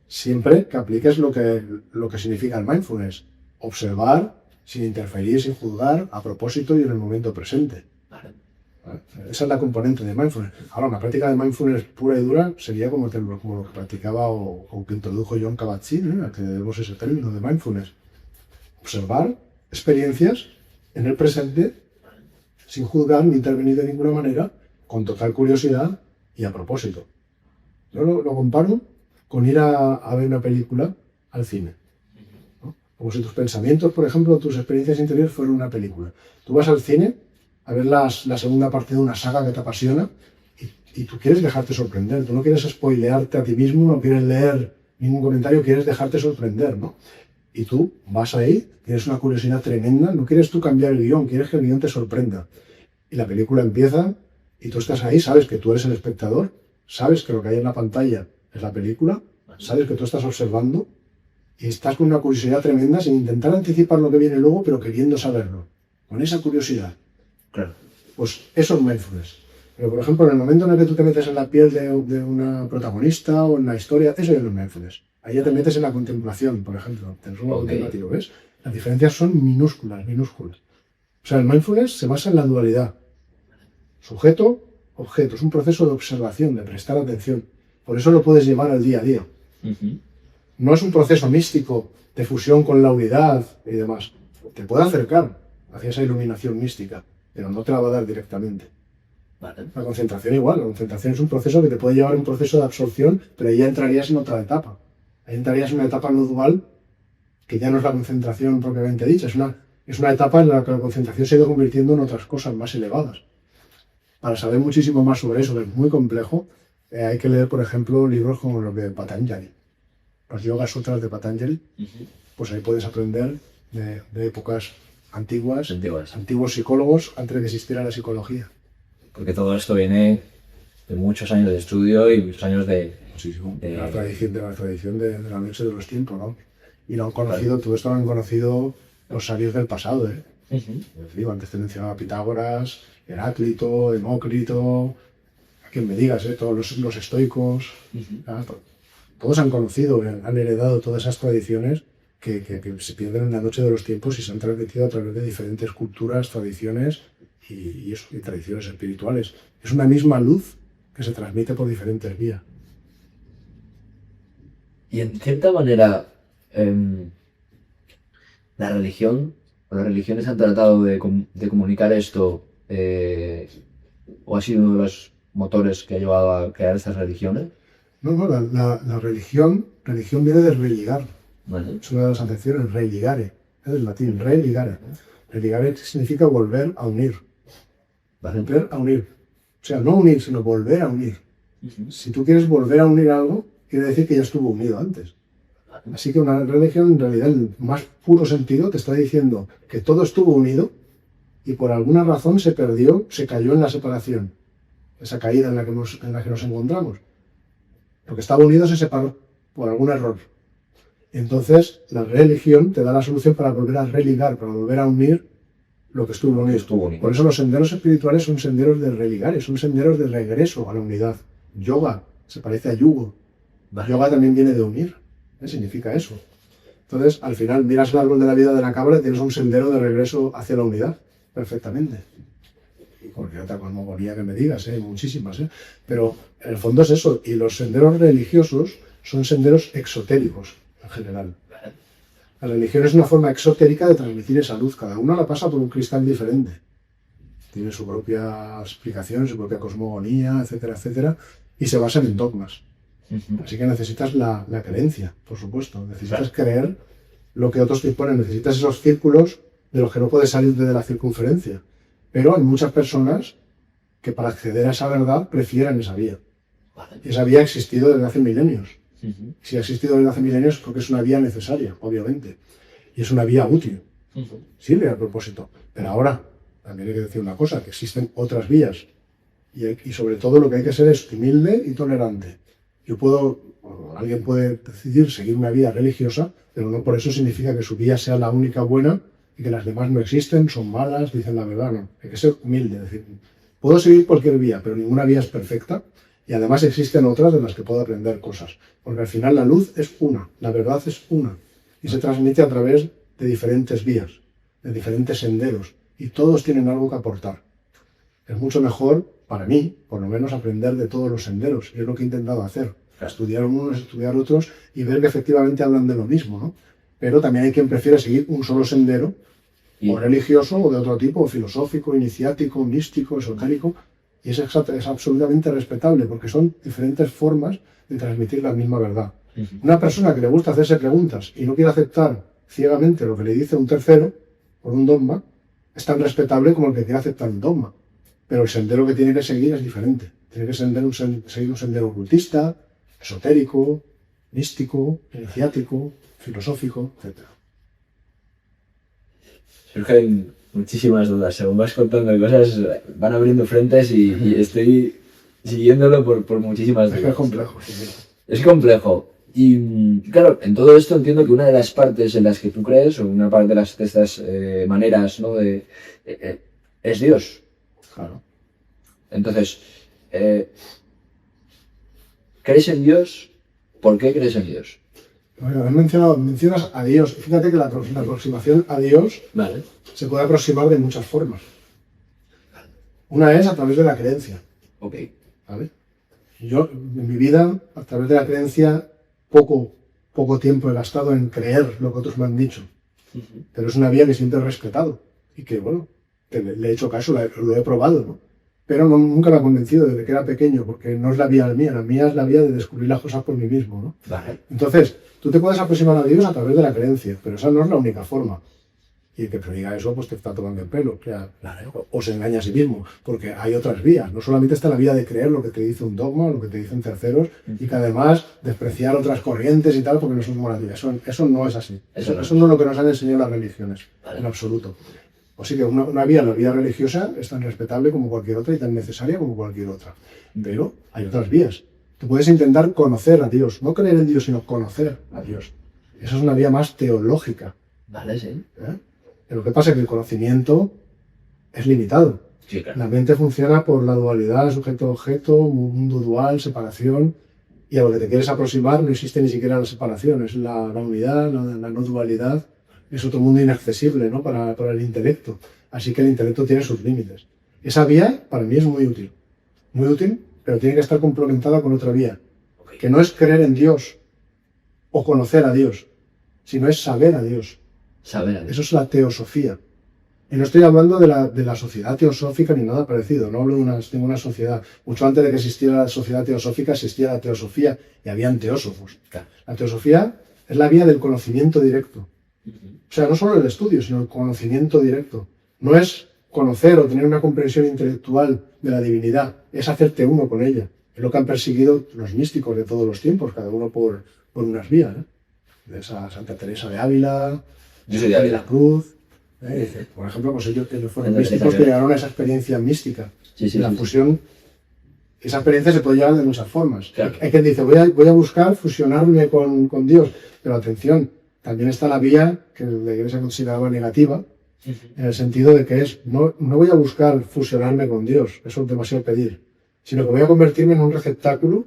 siempre que apliques lo que significa el mindfulness. Observar, sin interferir, sin juzgar, a propósito y en el momento presente. Vale. Esa es la componente de mindfulness. Ahora, una práctica de mindfulness pura y dura sería como lo que practicaba o que introdujo Jon Kabat-Zinn, ¿eh? Que debemos ese término de mindfulness. Observar experiencias en el presente, sin juzgar ni intervenir de ninguna manera, con total curiosidad y a propósito. Yo lo comparo con ir a ver una película al cine, ¿no? Como si tus pensamientos, por ejemplo, tus experiencias interiores fueran una película. Tú vas al cine a ver la segunda parte de una saga que te apasiona y tú quieres dejarte sorprender, tú no quieres spoilearte a ti mismo, no quieres leer ningún comentario, quieres dejarte sorprender, ¿no? Y tú vas ahí, tienes una curiosidad tremenda, no quieres tú cambiar el guión, quieres que el guión te sorprenda. Y la película empieza y tú estás ahí, sabes que tú eres el espectador, sabes que lo que hay en la pantalla es la película, sabes que tú estás observando y estás con una curiosidad tremenda sin intentar anticipar lo que viene luego, pero queriendo saberlo. con esa curiosidad. Claro. Pues eso es mindfulness. Pero, por ejemplo, en el momento en el que tú te metes en la piel de una protagonista o en la historia, eso ya no es mindfulness. Ahí ya te metes en la contemplación, por ejemplo. Tienes un contemplativo, ¿ves? Las diferencias son minúsculas, minúsculas. O sea, el mindfulness se basa en la dualidad. Sujeto, objeto. Es un proceso de observación, de prestar atención. Por eso lo puedes llevar al día a día. No es un proceso místico de fusión con la unidad y demás. Te puede acercar hacia esa iluminación mística, pero no te la va a dar directamente. Vale. La concentración igual. La concentración es un proceso que te puede llevar a un proceso de absorción, pero ahí ya entrarías en otra etapa. Ahí entrarías en una etapa no dual, que ya no es la concentración propiamente dicha. Es una etapa en la que la concentración se ha ido convirtiendo en otras cosas más elevadas. Para saber muchísimo más sobre eso, que es muy complejo, hay que leer, por ejemplo, libros como los de Patanjali. Los Yoga Sutras de Patanjali. Pues ahí puedes aprender de épocas antiguas, antiguos psicólogos, antes de que existiera la psicología. Porque todo esto viene de muchos años de estudio y muchos años de la tradición de la noche de los tiempos, ¿no? Y lo han conocido, todo esto lo han conocido los sabios del pasado, ¿eh? Digo, antes te mencionaba Pitágoras, Heráclito, Demócrito, a quien me digas, todos los estoicos, todos han conocido, han heredado todas esas tradiciones que se pierden en la noche de los tiempos y se han transmitido a través de diferentes culturas, tradiciones y tradiciones espirituales. Es una misma luz que se transmite por diferentes vías. Y en cierta manera, las religiones han tratado de comunicar esto, o ha sido uno de los motores que ha llevado a crear estas religiones. No, la religión viene de religar. Vale. Es una de las acepciones, religare, es del latín, religare. Religare significa volver a unir. Vale. Volver a unir. O sea, no unir, sino volver a unir. Si tú quieres volver a unir algo, quiere decir que ya estuvo unido antes. Así que una religión, en realidad, en el más puro sentido, te está diciendo que todo estuvo unido y por alguna razón se perdió, se cayó en la separación. Esa caída en la que nos encontramos. Porque estaba unido, se separó por algún error. Entonces, la religión te da la solución para volver a religar, para volver a unir lo que estuvo unido. Por eso los senderos espirituales son senderos de religar, son senderos de regreso a la unidad. Yoga se parece a yugo. Yoga también viene de unir. ¿Qué significa eso? Entonces, al final, miras el árbol de la vida de la cabra y tienes un sendero de regreso hacia la unidad. Perfectamente. Y cualquier otra cosmogonía que me digas, muchísimas. Pero en el fondo es eso. Y los senderos religiosos son senderos exotéricos, en general. La religión es una forma exotérica de transmitir esa luz. Cada uno la pasa por un cristal diferente. Tiene su propia explicación, su propia cosmogonía, etcétera, etcétera. Y se basan en dogmas. Así que necesitas la creencia, por supuesto. Necesitas creer lo que otros te imponen. Necesitas esos círculos de los que no puedes salir de la circunferencia. Pero hay muchas personas que para acceder a esa verdad prefieren esa vía. Y esa vía ha existido desde hace milenios. Si ha existido desde hace milenios es porque es una vía necesaria, obviamente. Y es una vía útil. Sirve al propósito. Pero ahora, también hay que decir una cosa, que existen otras vías. Y sobre todo lo que hay que ser es humilde y tolerante. Alguien puede decidir seguir una vía religiosa, pero no por eso significa que su vía sea la única buena y que las demás no existen, son malas, dicen la verdad, no. Hay que ser humilde, es decir, puedo seguir cualquier vía, pero ninguna vía es perfecta y además existen otras de las que puedo aprender cosas, porque al final la luz es una, la verdad es una y se transmite a través de diferentes vías, de diferentes senderos y todos tienen algo que aportar. Es mucho mejor, para mí, por lo menos, aprender de todos los senderos, y es lo que he intentado hacer, estudiar unos, estudiar otros y ver que efectivamente hablan de lo mismo, ¿no? Pero también hay quien prefiere seguir un solo sendero, o religioso, o de otro tipo, o filosófico, iniciático, místico, esotérico, y es absolutamente respetable, porque son diferentes formas de transmitir la misma verdad. Una persona que le gusta hacerse preguntas y no quiere aceptar ciegamente lo que le dice un tercero, por un dogma, es tan respetable como el que quiere aceptar un dogma. Pero el sendero que tiene que seguir es diferente. Tiene que seguir un sendero ocultista, esotérico, místico, iniciático, filosófico, etc. Surgen muchísimas dudas. Según vas contando cosas, van abriendo frentes y estoy siguiéndolo por muchísimas dudas. Es que es complejo. Sí. Es complejo. claro, en todo esto entiendo que una de las partes en las que tú crees, o una parte de estas maneras, ¿no? Es Dios. Claro. Entonces, ¿crees en Dios? ¿Por qué crees en Dios? Bueno, mencionas a Dios. Fíjate que la aproximación a Dios Vale. se puede aproximar de muchas formas. Una es a través de la creencia. Ok. ¿Vale? Yo, en mi vida, a través de la creencia, poco tiempo he gastado en creer lo que otros me han dicho. Pero es una vía que siempre he respetado. Y que, bueno, que le he hecho caso, lo he probado, ¿no? Pero nunca me ha convencido desde que era pequeño, porque no es la vía mía. La mía es la vía de descubrir las cosas por mí mismo, ¿no? Vale. Entonces, tú te puedes aproximar a Dios a través de la creencia, pero esa no es la única forma. Y el que te diga eso, pues te está tomando el pelo. O se engaña a sí mismo, porque hay otras vías. No solamente está la vía de creer lo que te dice un dogma, lo que te dicen terceros, y que además despreciar otras corrientes y tal, porque no son morales. Eso no es así. Eso no es lo que nos han enseñado las religiones, en absoluto. Así que una vía, la vía religiosa, es tan respetable como cualquier otra y tan necesaria como cualquier otra. Pero hay otras vías. Tú puedes intentar conocer a Dios, no creer en Dios, sino conocer a Dios. Esa es una vía más teológica. Vale, sí. Lo que pasa es que el conocimiento es limitado. Sí, claro. La mente funciona por la dualidad, sujeto-objeto, mundo dual, separación, y a lo que te quieres aproximar no existe ni siquiera la separación, es la unidad, la no dualidad, es otro mundo inaccesible, ¿no? para el intelecto. Así que el intelecto tiene sus límites. Esa vía para mí es muy útil, pero tiene que estar complementada con otra vía, que no es creer en Dios o conocer a Dios, sino es saber a Dios. Saber a Dios. Eso es la teosofía. Y no estoy hablando de la sociedad teosófica ni nada parecido, no hablo de ninguna sociedad. Mucho antes de que existiera la sociedad teosófica existía la teosofía y habían teósofos. Claro. La teosofía es la vía del conocimiento directo. O sea, no solo el estudio, sino el conocimiento directo. No es conocer o tener una comprensión intelectual de la divinidad, es hacerte uno con ella. Es lo que han perseguido los místicos de todos los tiempos, cada uno por unas vías. De esa Santa Teresa de Ávila, Yo soy de Ávila. la Cruz. Por ejemplo, pues ellos fueron místicos que llegaron a esa experiencia mística. Sí, La fusión, esa experiencia se puede llevar de muchas formas. Claro. Hay quien dice, voy a buscar fusionarme con Dios, pero atención, también está la vía que la Iglesia consideraba negativa, en el sentido de que no voy a buscar fusionarme con Dios, eso es demasiado pedir, sino que voy a convertirme en un receptáculo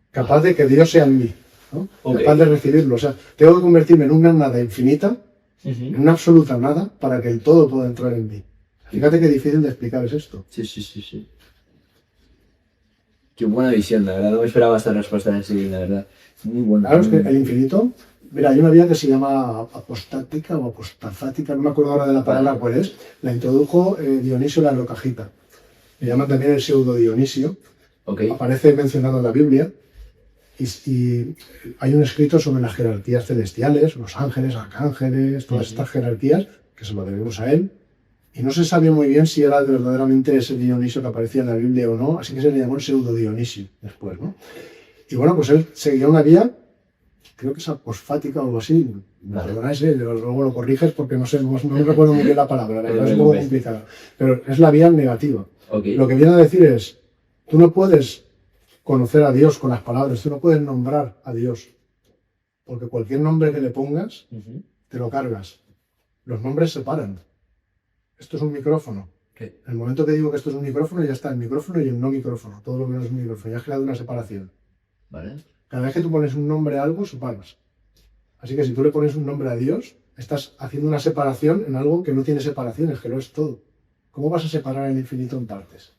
capaz de que Dios sea en mí, ¿no? Capaz de recibirlo. O sea, tengo que convertirme en una nada infinita, en una absoluta nada, para que el todo pueda entrar en mí. Fíjate qué difícil de explicar es esto. Sí. Qué buena visión, la verdad. No me esperaba esta respuesta así, la verdad. Muy buena. Claro, es que el infinito... Mira, hay una vía que se llama apostática o apostafática, no me acuerdo ahora de la palabra cuál es. La introdujo Dionisio la Locajita. Le llaman también el pseudo Dionisio. Okay. Aparece mencionado en la Biblia. Y hay un escrito sobre las jerarquías celestiales, los ángeles, arcángeles, todas estas jerarquías, que se lo debemos a él. Y no se sabía muy bien si era verdaderamente ese Dionisio que aparecía en la Biblia o no, así que se le llamó el pseudo Dionisio después, ¿no? Y bueno, pues él seguía una vía, creo que es apofática o algo así, Vale. perdonáis, luego lo corriges porque no me recuerdo muy bien la palabra, la verdad es un poco complicada, pero es la vía negativa. Okay. Lo que viene a decir es, tú no puedes conocer a Dios con las palabras, tú no puedes nombrar a Dios, porque cualquier nombre que le pongas, te lo cargas. Los nombres se paran. Esto es un micrófono. En el momento que digo que esto es un micrófono, ya está el micrófono y el no micrófono, todo lo que no es un micrófono, ya has creado una separación. Vale. Cada vez que tú pones un nombre a algo, separas. Así que si tú le pones un nombre a Dios, estás haciendo una separación en algo que no tiene separaciones, que lo es todo. ¿Cómo vas a separar el infinito en partes?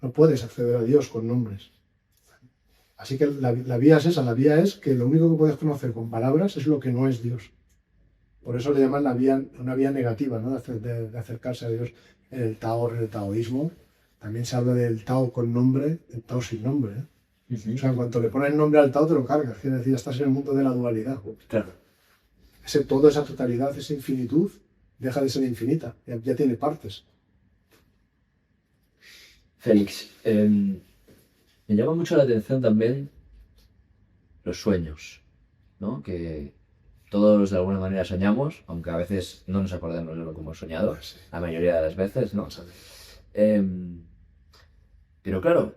No puedes acceder a Dios con nombres. Así que la vía es esa, la vía es que lo único que puedes conocer con palabras es lo que no es Dios. Por eso le llaman una vía negativa, ¿no? de acercarse a Dios. En el taoísmo también se habla del Tao con nombre, del Tao sin nombre. O sea, en cuanto le pones nombre al Tao te lo cargas, quiere decir, ya estás en el mundo de la dualidad. Claro. Ese todo, esa totalidad, esa infinitud, deja de ser infinita, ya tiene partes. Félix, me llama mucho la atención también los sueños, ¿no? Que todos de alguna manera soñamos, aunque a veces no nos acordemos de lo que hemos soñado, Pues sí. la mayoría de las veces, ¿no? Pero claro,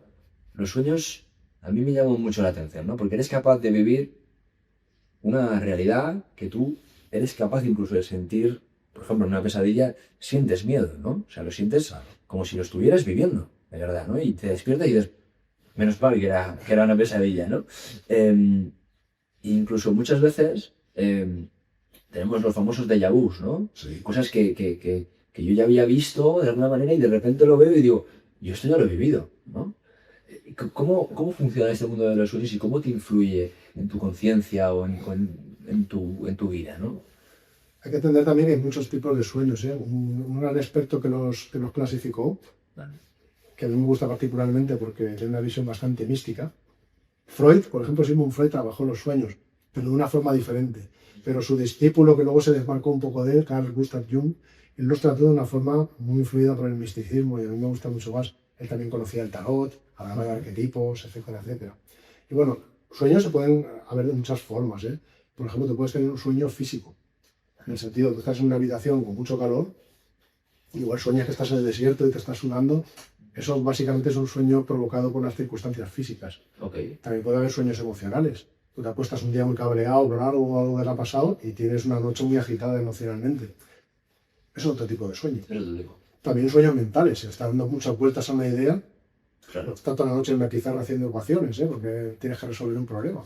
los sueños a mí me llama mucho la atención, ¿no? Porque eres capaz de vivir una realidad que tú eres capaz incluso de sentir, por ejemplo, en una pesadilla, sientes miedo, ¿no? O sea, lo sientes como si lo estuvieras viviendo, de verdad, ¿no? Y te despiertas y dices, menos mal que era una pesadilla, ¿no? Incluso muchas veces tenemos los famosos déjà vus, ¿no? Sí. Cosas que yo ya había visto de alguna manera y de repente lo veo y digo, yo esto ya lo he vivido, ¿no? ¿Cómo funciona este mundo de los sueños y cómo te influye en tu conciencia o en tu vida, ¿no? Hay que entender también que hay muchos tipos de sueños, ¿eh? Un gran experto que los clasificó, que a mí me gusta particularmente porque tiene una visión bastante mística. Freud, por ejemplo, Sigmund Freud trabajó los sueños, pero de una forma diferente. Pero su discípulo, que luego se desmarcó un poco de él, Carl Gustav Jung, él los trató de una forma muy influida por el misticismo y a mí me gusta mucho más. Él también conocía el tarot, hablaba de arquetipos, etcétera, etcétera. Y bueno, sueños se pueden haber de muchas formas, ¿eh? Por ejemplo, tú puedes tener un sueño físico, en el sentido de que estás en una habitación con mucho calor, igual sueñas que estás en el desierto y te estás sudando. Eso básicamente es un sueño provocado por las circunstancias físicas. Okay. También puede haber sueños emocionales. Tú te acuestas un día muy cabreado por algo que te ha pasado y tienes una noche muy agitada emocionalmente. Es otro tipo de sueño. También sueños mentales. Si estás dando muchas vueltas a una idea, Claro. estás toda la noche en la pizarra haciendo ecuaciones, porque tienes que resolver un problema.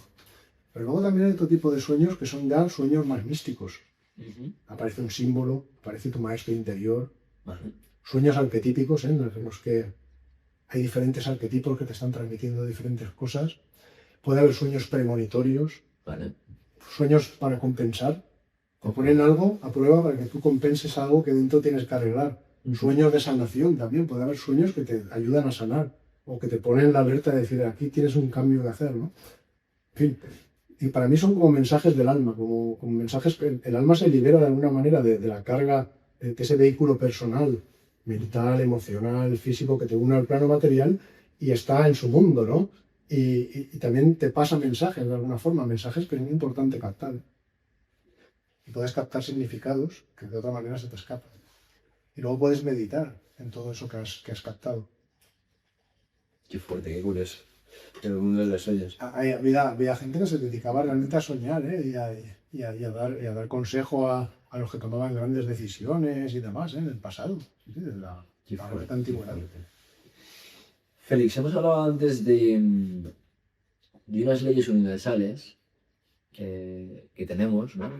Pero luego también hay otro tipo de sueños que son ya sueños más místicos. Aparece un símbolo, aparece tu maestro interior. Sueños arquetípicos, en los que hay diferentes arquetipos que te están transmitiendo diferentes cosas. Puede haber sueños premonitorios, sueños para compensar. Te ponen algo a prueba para que tú compenses algo que dentro tienes que arreglar. Sueños de sanación también. Puede haber sueños que te ayudan a sanar o que te ponen la alerta de decir, aquí tienes un cambio que hacer, ¿no? En fin. Y para mí son como mensajes del alma, como mensajes que el alma se libera de alguna manera de la carga de ese vehículo personal, mental, emocional, físico, que te une al plano material y está en su mundo, ¿no? Y también te pasa mensajes de alguna forma, mensajes que es muy importante captar. Y puedes captar significados que de otra manera se te escapan. Y luego puedes meditar en todo eso que has captado. Qué fuerte, qué curioso. El mundo de los sueños. Había gente que se dedicaba realmente a soñar, y a dar consejo a los que tomaban grandes decisiones y demás, en el pasado, desde la antigüedad. Félix, hemos hablado antes de unas leyes universales que tenemos, ¿no?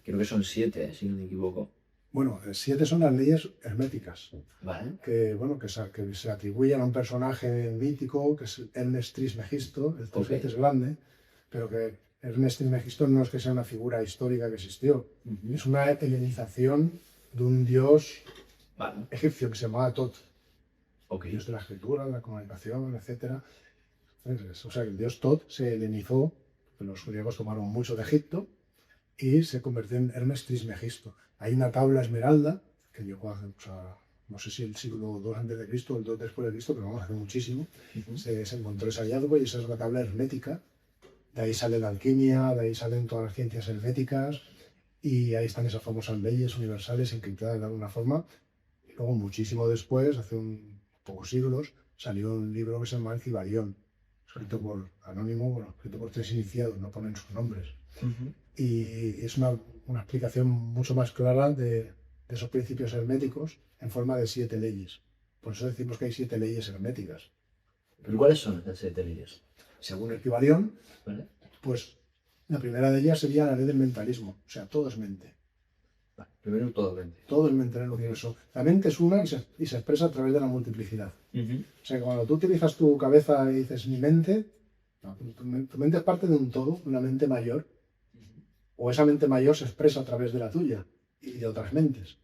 Creo que son 7, si no me equivoco. Bueno, 7 son las leyes herméticas, Vale. que se atribuyen a un personaje mítico, que es Hermes Trismegisto, el 3 veces grande, pero que Hermes Trismegisto no es que sea una figura histórica que existió, es una helenización de un dios egipcio que se llamaba Tot, dios de la escritura, de la comunicación, etc. O sea, que el dios Tot se helenizó, que los griegos tomaron mucho de Egipto, y se convirtió en Hermes Trismegisto. Hay una tabla esmeralda que llegó hace, no sé si el siglo II a.C. o el II después de Cristo, pero vamos, hace muchísimo. Se encontró ese hallazgo y esa es la tabla hermética. De ahí sale la alquimia, de ahí salen todas las ciencias herméticas y ahí están esas famosas leyes universales encriptadas de alguna forma. Y luego, muchísimo después, hace pocos siglos, salió un libro que se llama El Cibalión, escrito por anónimo, escrito por 3 iniciados, no ponen sus nombres. Y es una explicación mucho más clara de esos principios herméticos en forma de 7 leyes. Por eso decimos que hay 7 leyes herméticas. ¿Pero cuáles son las 7 leyes? Según el Kybalión, pues la primera de ellas sería la ley del mentalismo. O sea, todo es mente. Primero todo mente. Todo es mente en el universo. La mente es una y se expresa a través de la multiplicidad. O sea, cuando tú utilizas tu cabeza y dices mi mente, no, tu mente es parte de un todo, una mente mayor. O esa mente mayor se expresa a través de la tuya y de otras mentes.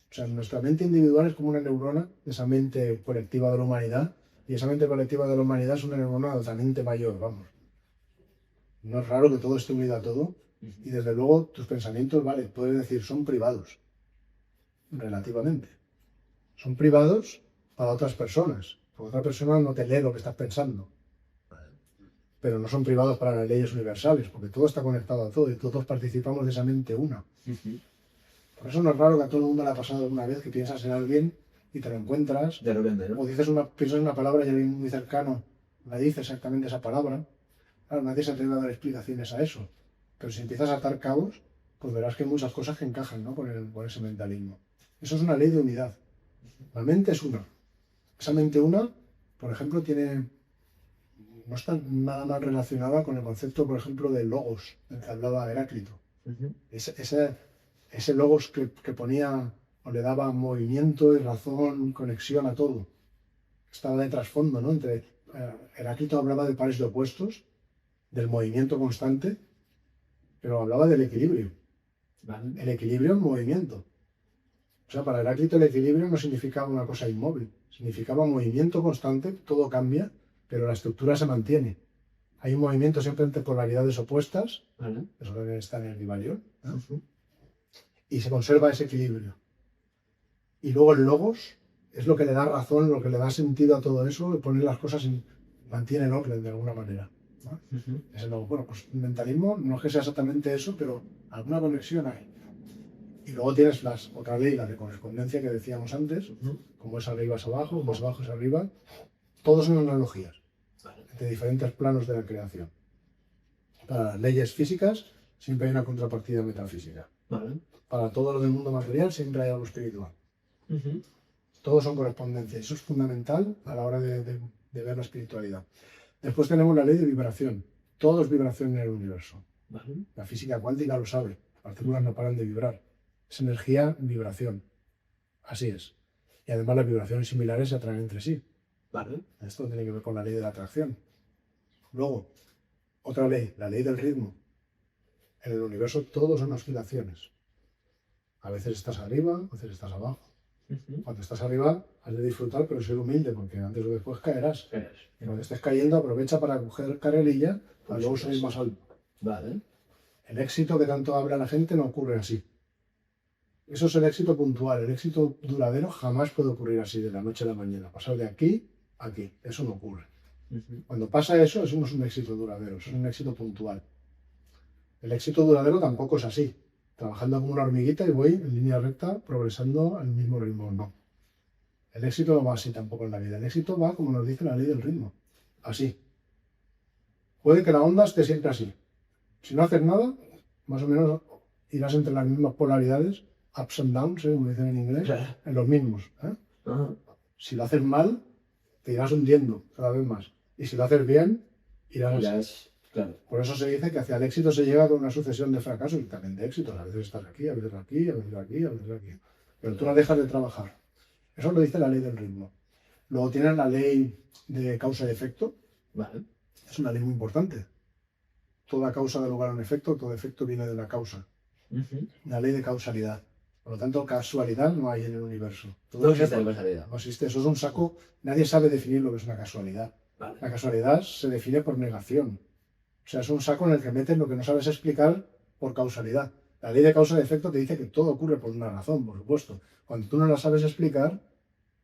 O sea, nuestra mente individual es como una neurona de esa mente colectiva de la humanidad, y esa mente colectiva de la humanidad es una neurona altamente mayor, vamos. No es raro que todo esté unido a todo, y desde luego tus pensamientos, vale, puedes decir, son privados, relativamente. Son privados para otras personas, porque otra persona no te lee lo que estás pensando. Pero no son privados para las leyes universales, porque todo está conectado a todo y todos participamos de esa mente una. Por eso no es raro que a todo el mundo le ha pasado alguna vez que piensas en alguien y te lo encuentras, De repente, ¿no? o piensas en una palabra y alguien muy cercano nadie dice exactamente esa palabra. Claro, nadie se atreve a dar explicaciones a eso. Pero si empiezas a atar cabos, pues verás que hay muchas cosas que encajan, ¿no? con ese mentalismo. Eso es una ley de unidad. La mente es una. Esa mente una, por ejemplo, no está nada más relacionada con el concepto, por ejemplo, del logos, del que hablaba Heráclito. Ese logos que ponía o le daba movimiento y razón, conexión a todo. Estaba de trasfondo, ¿no? Heráclito hablaba de pares de opuestos, del movimiento constante, pero hablaba del equilibrio. ¿Vale? El equilibrio es movimiento. O sea, para Heráclito el equilibrio no significaba una cosa inmóvil, significaba movimiento constante, todo cambia, pero la estructura se mantiene. Hay un movimiento siempre entre polaridades opuestas, ¿vale? Eso debe estar en el Kybalión, ¿no? Y se conserva ese equilibrio. Y luego el logos es lo que le da razón, lo que le da sentido a todo eso, poner las cosas mantiene el orden de alguna manera, ¿no? Ese logo. Bueno, pues el mentalismo no es que sea exactamente eso, pero alguna conexión hay. Y luego tienes otra ley, la de correspondencia que decíamos antes, como es arriba es abajo, como es abajo es arriba. Todos son analogías entre diferentes planos de la creación. Para las leyes físicas siempre hay una contrapartida metafísica. Vale. Para todo lo del mundo material siempre hay algo espiritual. Todos son correspondencias. Eso es fundamental a la hora de ver la espiritualidad. Después tenemos la ley de vibración. Todo es vibración en el universo. Vale. La física cuántica lo sabe. Las partículas no paran de vibrar. Es energía, vibración. Así es. Y además las vibraciones similares se atraen entre sí. Vale. Esto tiene que ver con la ley de la atracción. Luego, otra ley, la ley del ritmo. En el universo todo son oscilaciones. A veces estás arriba, a veces estás abajo. Cuando estás arriba has de disfrutar, pero ser humilde, porque antes o después caerás. Y cuando estés cayendo aprovecha para coger carrerilla para luego salir más alto. Vale. El éxito que tanto habla la gente no ocurre así. Eso es el éxito puntual. El éxito duradero jamás puede ocurrir así de la noche a la mañana. Pasar de aquí a aquí. Eso no ocurre. Cuando pasa eso no es un éxito duradero, eso es un éxito puntual. El éxito duradero tampoco es así. Trabajando como una hormiguita y voy en línea recta progresando al mismo ritmo. No. El éxito no va así tampoco en la vida. El éxito va como nos dice la ley del ritmo. Así. Puede que la onda esté siempre así. Si no haces nada, más o menos irás entre las mismas polaridades, ups and downs, como dicen en inglés, en los mismos. Si lo haces mal, te irás hundiendo cada vez más. Y si lo haces bien, irás... Claro. Por eso se dice que hacia el éxito se llega con una sucesión de fracasos y también de éxitos. A veces estás aquí, a veces aquí, a veces aquí, a veces aquí. Pero tú no dejas de trabajar. Eso lo dice la ley del ritmo. Luego tienes la ley de causa y efecto. Vale. Es una ley muy importante. Toda causa da lugar a un efecto, todo efecto viene de la causa. La ley de causalidad. Por lo tanto, casualidad no hay en el universo. No existe casualidad. No existe. Eso es un saco. Nadie sabe definir lo que es una casualidad. Vale. La casualidad se define por negación. O sea, es un saco en el que metes lo que no sabes explicar por causalidad. La ley de causa y efecto te dice que todo ocurre por una razón, por supuesto. Cuando tú no la sabes explicar,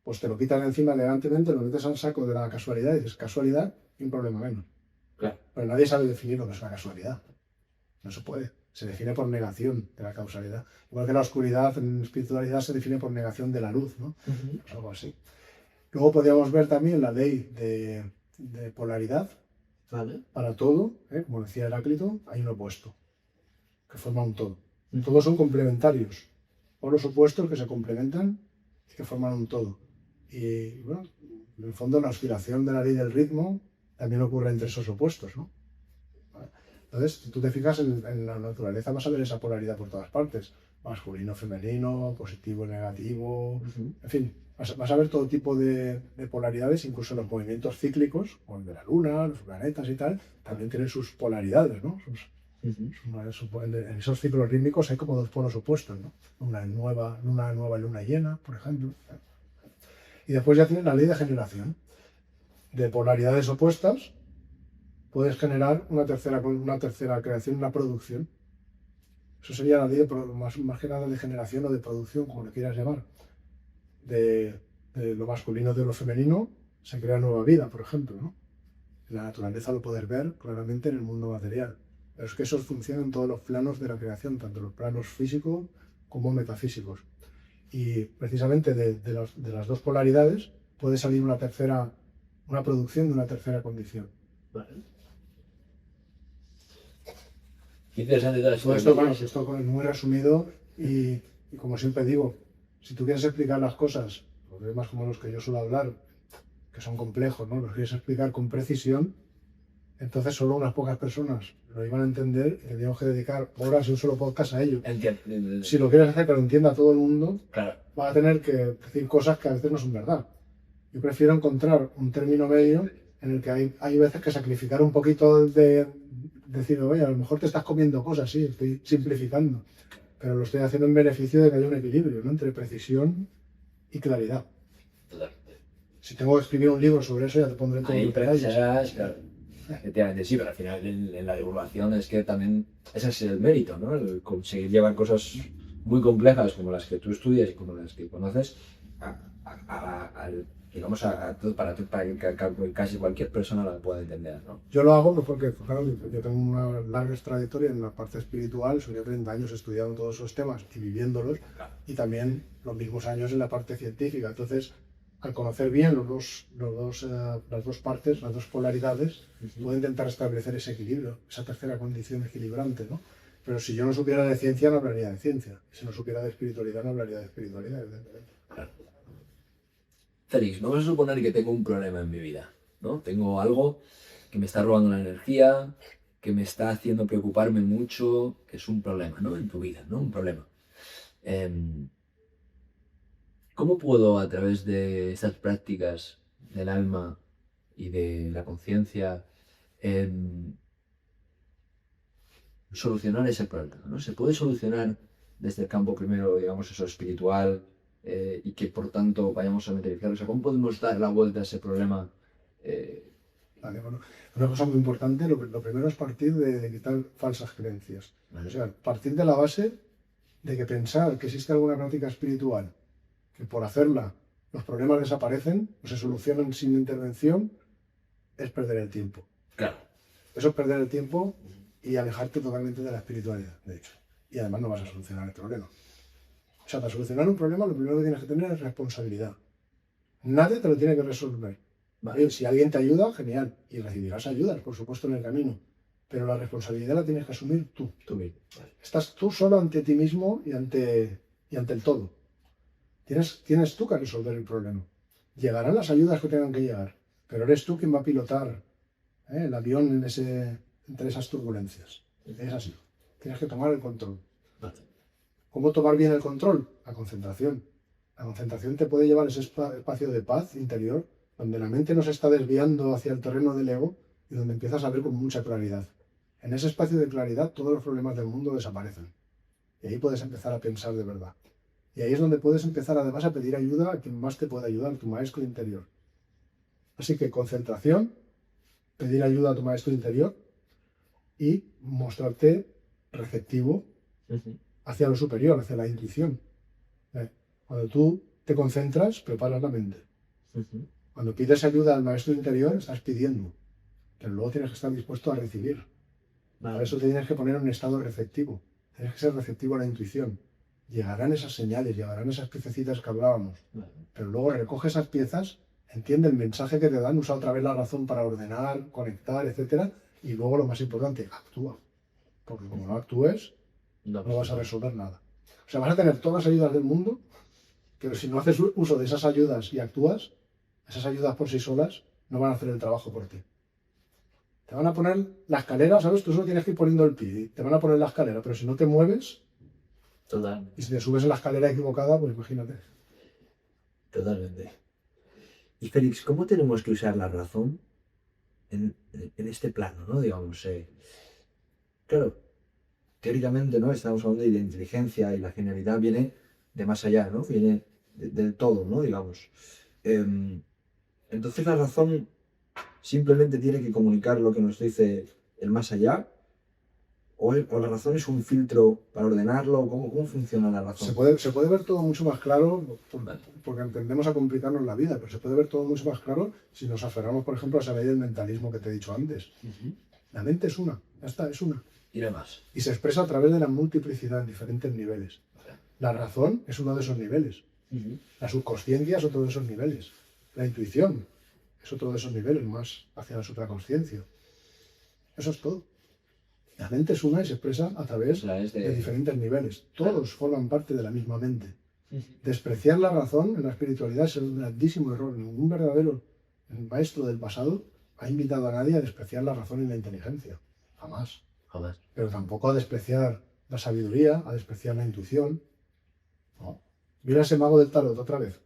pues te lo quitas de encima elegantemente, lo metes al saco de la casualidad y dices, casualidad y un problema menos. Claro. Pero nadie sabe definir lo que es una casualidad. No se puede. Se define por negación de la causalidad. Igual que la oscuridad en espiritualidad se define por negación de la luz, ¿no? Pues algo así. Luego podríamos ver también la ley de polaridad. Vale. Para todo, como decía Heráclito, hay un opuesto, que forma un todo. Todos son complementarios, o los opuestos que se complementan y que forman un todo. Y bueno, en el fondo la oscilación de la ley del ritmo también ocurre entre esos opuestos, ¿no? ¿Vale? Entonces, si tú te fijas en la naturaleza, vas a ver esa polaridad por todas partes. Masculino, femenino, positivo, negativo, en fin. Vas a ver todo tipo de polaridades, incluso los movimientos cíclicos, como el de la Luna, los planetas y tal, también tienen sus polaridades, ¿no? En esos ciclos rítmicos hay como dos polos opuestos, ¿no? Una nueva luna llena, por ejemplo. Y después ya tienes la ley de generación. De polaridades opuestas puedes generar una tercera creación, una producción. Eso sería la ley más que nada de generación o de producción, como le quieras llamar. De lo masculino de lo femenino se crea nueva vida, por ejemplo, ¿no? En la naturaleza lo puedes ver claramente en el mundo material. Pero es que eso funciona en todos los planos de la creación, tanto los planos físicos como metafísicos. Y precisamente de las dos polaridades puede salir una tercera una producción de una tercera condición. Vale. Interesante todo Todo esto, bueno, esto es muy resumido y como siempre digo, si tú quieres explicar las cosas, problemas como los que yo suelo hablar, que son complejos, ¿no? Los quieres explicar con precisión, entonces solo unas pocas personas lo iban a entender y tendríamos que dedicar horas y un solo podcast a ello. Entiendo. Si lo quieres hacer que lo entienda todo el mundo, Claro. vas a tener que decir cosas que a veces no son verdad. Yo prefiero encontrar un término medio en el que hay veces que sacrificar un poquito de decir, oye, a lo mejor te estás comiendo cosas, sí, estoy simplificando, pero lo estoy haciendo en beneficio de que haya un equilibrio, ¿no? Entre precisión y claridad. Totalmente. Si tengo que escribir un libro sobre eso, ya te pondré todo Ahí en detalles. precisas, claro. Efectivamente, sí, pero al final en la divulgación es que también ese es el mérito, ¿no? El conseguir llevar cosas muy complejas como las que tú estudias y como las que conoces digamos, para que casi cualquier persona la pueda entender, ¿no? Yo lo hago porque, claro, yo tengo una larga trayectoria en la parte espiritual, soy 30 años estudiando todos esos temas y viviéndolos, y también los mismos años en la parte científica. Entonces, al conocer bien las dos partes, las dos polaridades, puedo intentar establecer ese equilibrio, esa tercera condición equilibrante, ¿no? Pero si yo no supiera de ciencia, no hablaría de ciencia. Si no supiera de espiritualidad, no hablaría de espiritualidad, evidentemente. Claro. Félix, vamos a suponer que tengo un problema en mi vida, ¿no? Tengo algo que me está robando la energía, que me está haciendo preocuparme mucho, que es un problema, ¿no? En tu vida, ¿no? Un problema. ¿Cómo puedo, a través de estas prácticas del alma y de la conciencia, solucionar ese problema, ¿no? ¿Se puede solucionar desde el campo primero, digamos, eso espiritual, y que por tanto vayamos a materializar? O sea, ¿cómo podemos dar la vuelta a ese problema? Vale, bueno, una cosa muy importante, lo primero es partir de quitar falsas creencias. Vale. O sea, partir de la base de que pensar que existe alguna práctica espiritual, que por hacerla los problemas desaparecen o se solucionan sin intervención, es perder el tiempo. Claro. Eso es perder el tiempo y alejarte totalmente de la espiritualidad, de hecho. Y además no vas a solucionar el problema. O sea, para solucionar un problema lo primero que tienes que tener es responsabilidad. Nadie te lo tiene que resolver. ¿Vale? Si alguien te ayuda, genial. Y recibirás ayudas, por supuesto, en el camino. Pero la responsabilidad la tienes que asumir tú. Tú mismo. Vale. Estás tú solo ante ti mismo y ante el todo. Tienes tú que resolver el problema. Llegarán las ayudas que tengan que llegar, pero eres tú quien va a pilotar el avión entre esas turbulencias. Es así. Tienes que tomar el control. Vale. ¿Cómo tomar bien el control? La concentración. La concentración te puede llevar a ese espacio de paz interior, donde la mente no se está desviando hacia el terreno del ego y donde empiezas a ver con mucha claridad. En ese espacio de claridad todos los problemas del mundo desaparecen. Y ahí puedes empezar a pensar de verdad. Y ahí es donde puedes empezar además a pedir ayuda a quien más te pueda ayudar, tu maestro interior. Así que concentración, pedir ayuda a tu maestro interior y mostrarte receptivo hacia lo superior, hacia la intuición. Cuando tú te concentras, preparas la mente. Cuando pides ayuda al maestro interior, estás pidiendo. Pero luego tienes que estar dispuesto a recibir. Para eso te tienes que poner en un estado receptivo. Tienes que ser receptivo a la intuición. Llegarán esas señales, llegarán esas piececitas que hablábamos. Pero luego recoge esas piezas, entiende el mensaje que te dan, usa otra vez la razón para ordenar, conectar, etc. Y luego lo más importante, actúa. Porque como no actúes, no vas a resolver nada. O sea, vas a tener todas las ayudas del mundo, pero si no haces uso de esas ayudas y actúas, esas ayudas por sí solas no van a hacer el trabajo por ti. Te van a poner la escalera, ¿sabes? Tú solo tienes que ir poniendo el pie. Te van a poner la escalera, pero si no te mueves, Totalmente. y si te subes en la escalera equivocada, pues imagínate. Totalmente. Y Félix, ¿cómo tenemos que usar la razón en este plano, ¿no? Digamos, claro, teóricamente, ¿no? Estamos hablando de la inteligencia y la genialidad viene de más allá, ¿no? Viene del todo, ¿no? Digamos. Entonces la razón simplemente tiene que comunicar lo que nos dice el más allá, o la razón es un filtro para ordenarlo. ¿Cómo funciona la razón? Se puede ver todo mucho más claro, porque tendemos a complicarnos la vida, pero se puede ver todo mucho más claro si nos aferramos, por ejemplo, a esa ley del mentalismo que te he dicho antes. La mente es una, ya está, es una. Y no más. Y se expresa a través de la multiplicidad en diferentes niveles. La razón es uno de esos niveles. La subconsciencia es otro de esos niveles. La intuición es otro de esos niveles más hacia la supraconsciencia. Eso es todo. La mente es una y se expresa a través de diferentes niveles. Todos forman parte de la misma mente. Despreciar la razón en la espiritualidad es un grandísimo error. Ningún verdadero maestro del pasado ha invitado a nadie a despreciar la razón y la inteligencia. Jamás. Jamás. Pero tampoco a despreciar la sabiduría, a despreciar la intuición. No. Mira ese mago del tarot otra vez.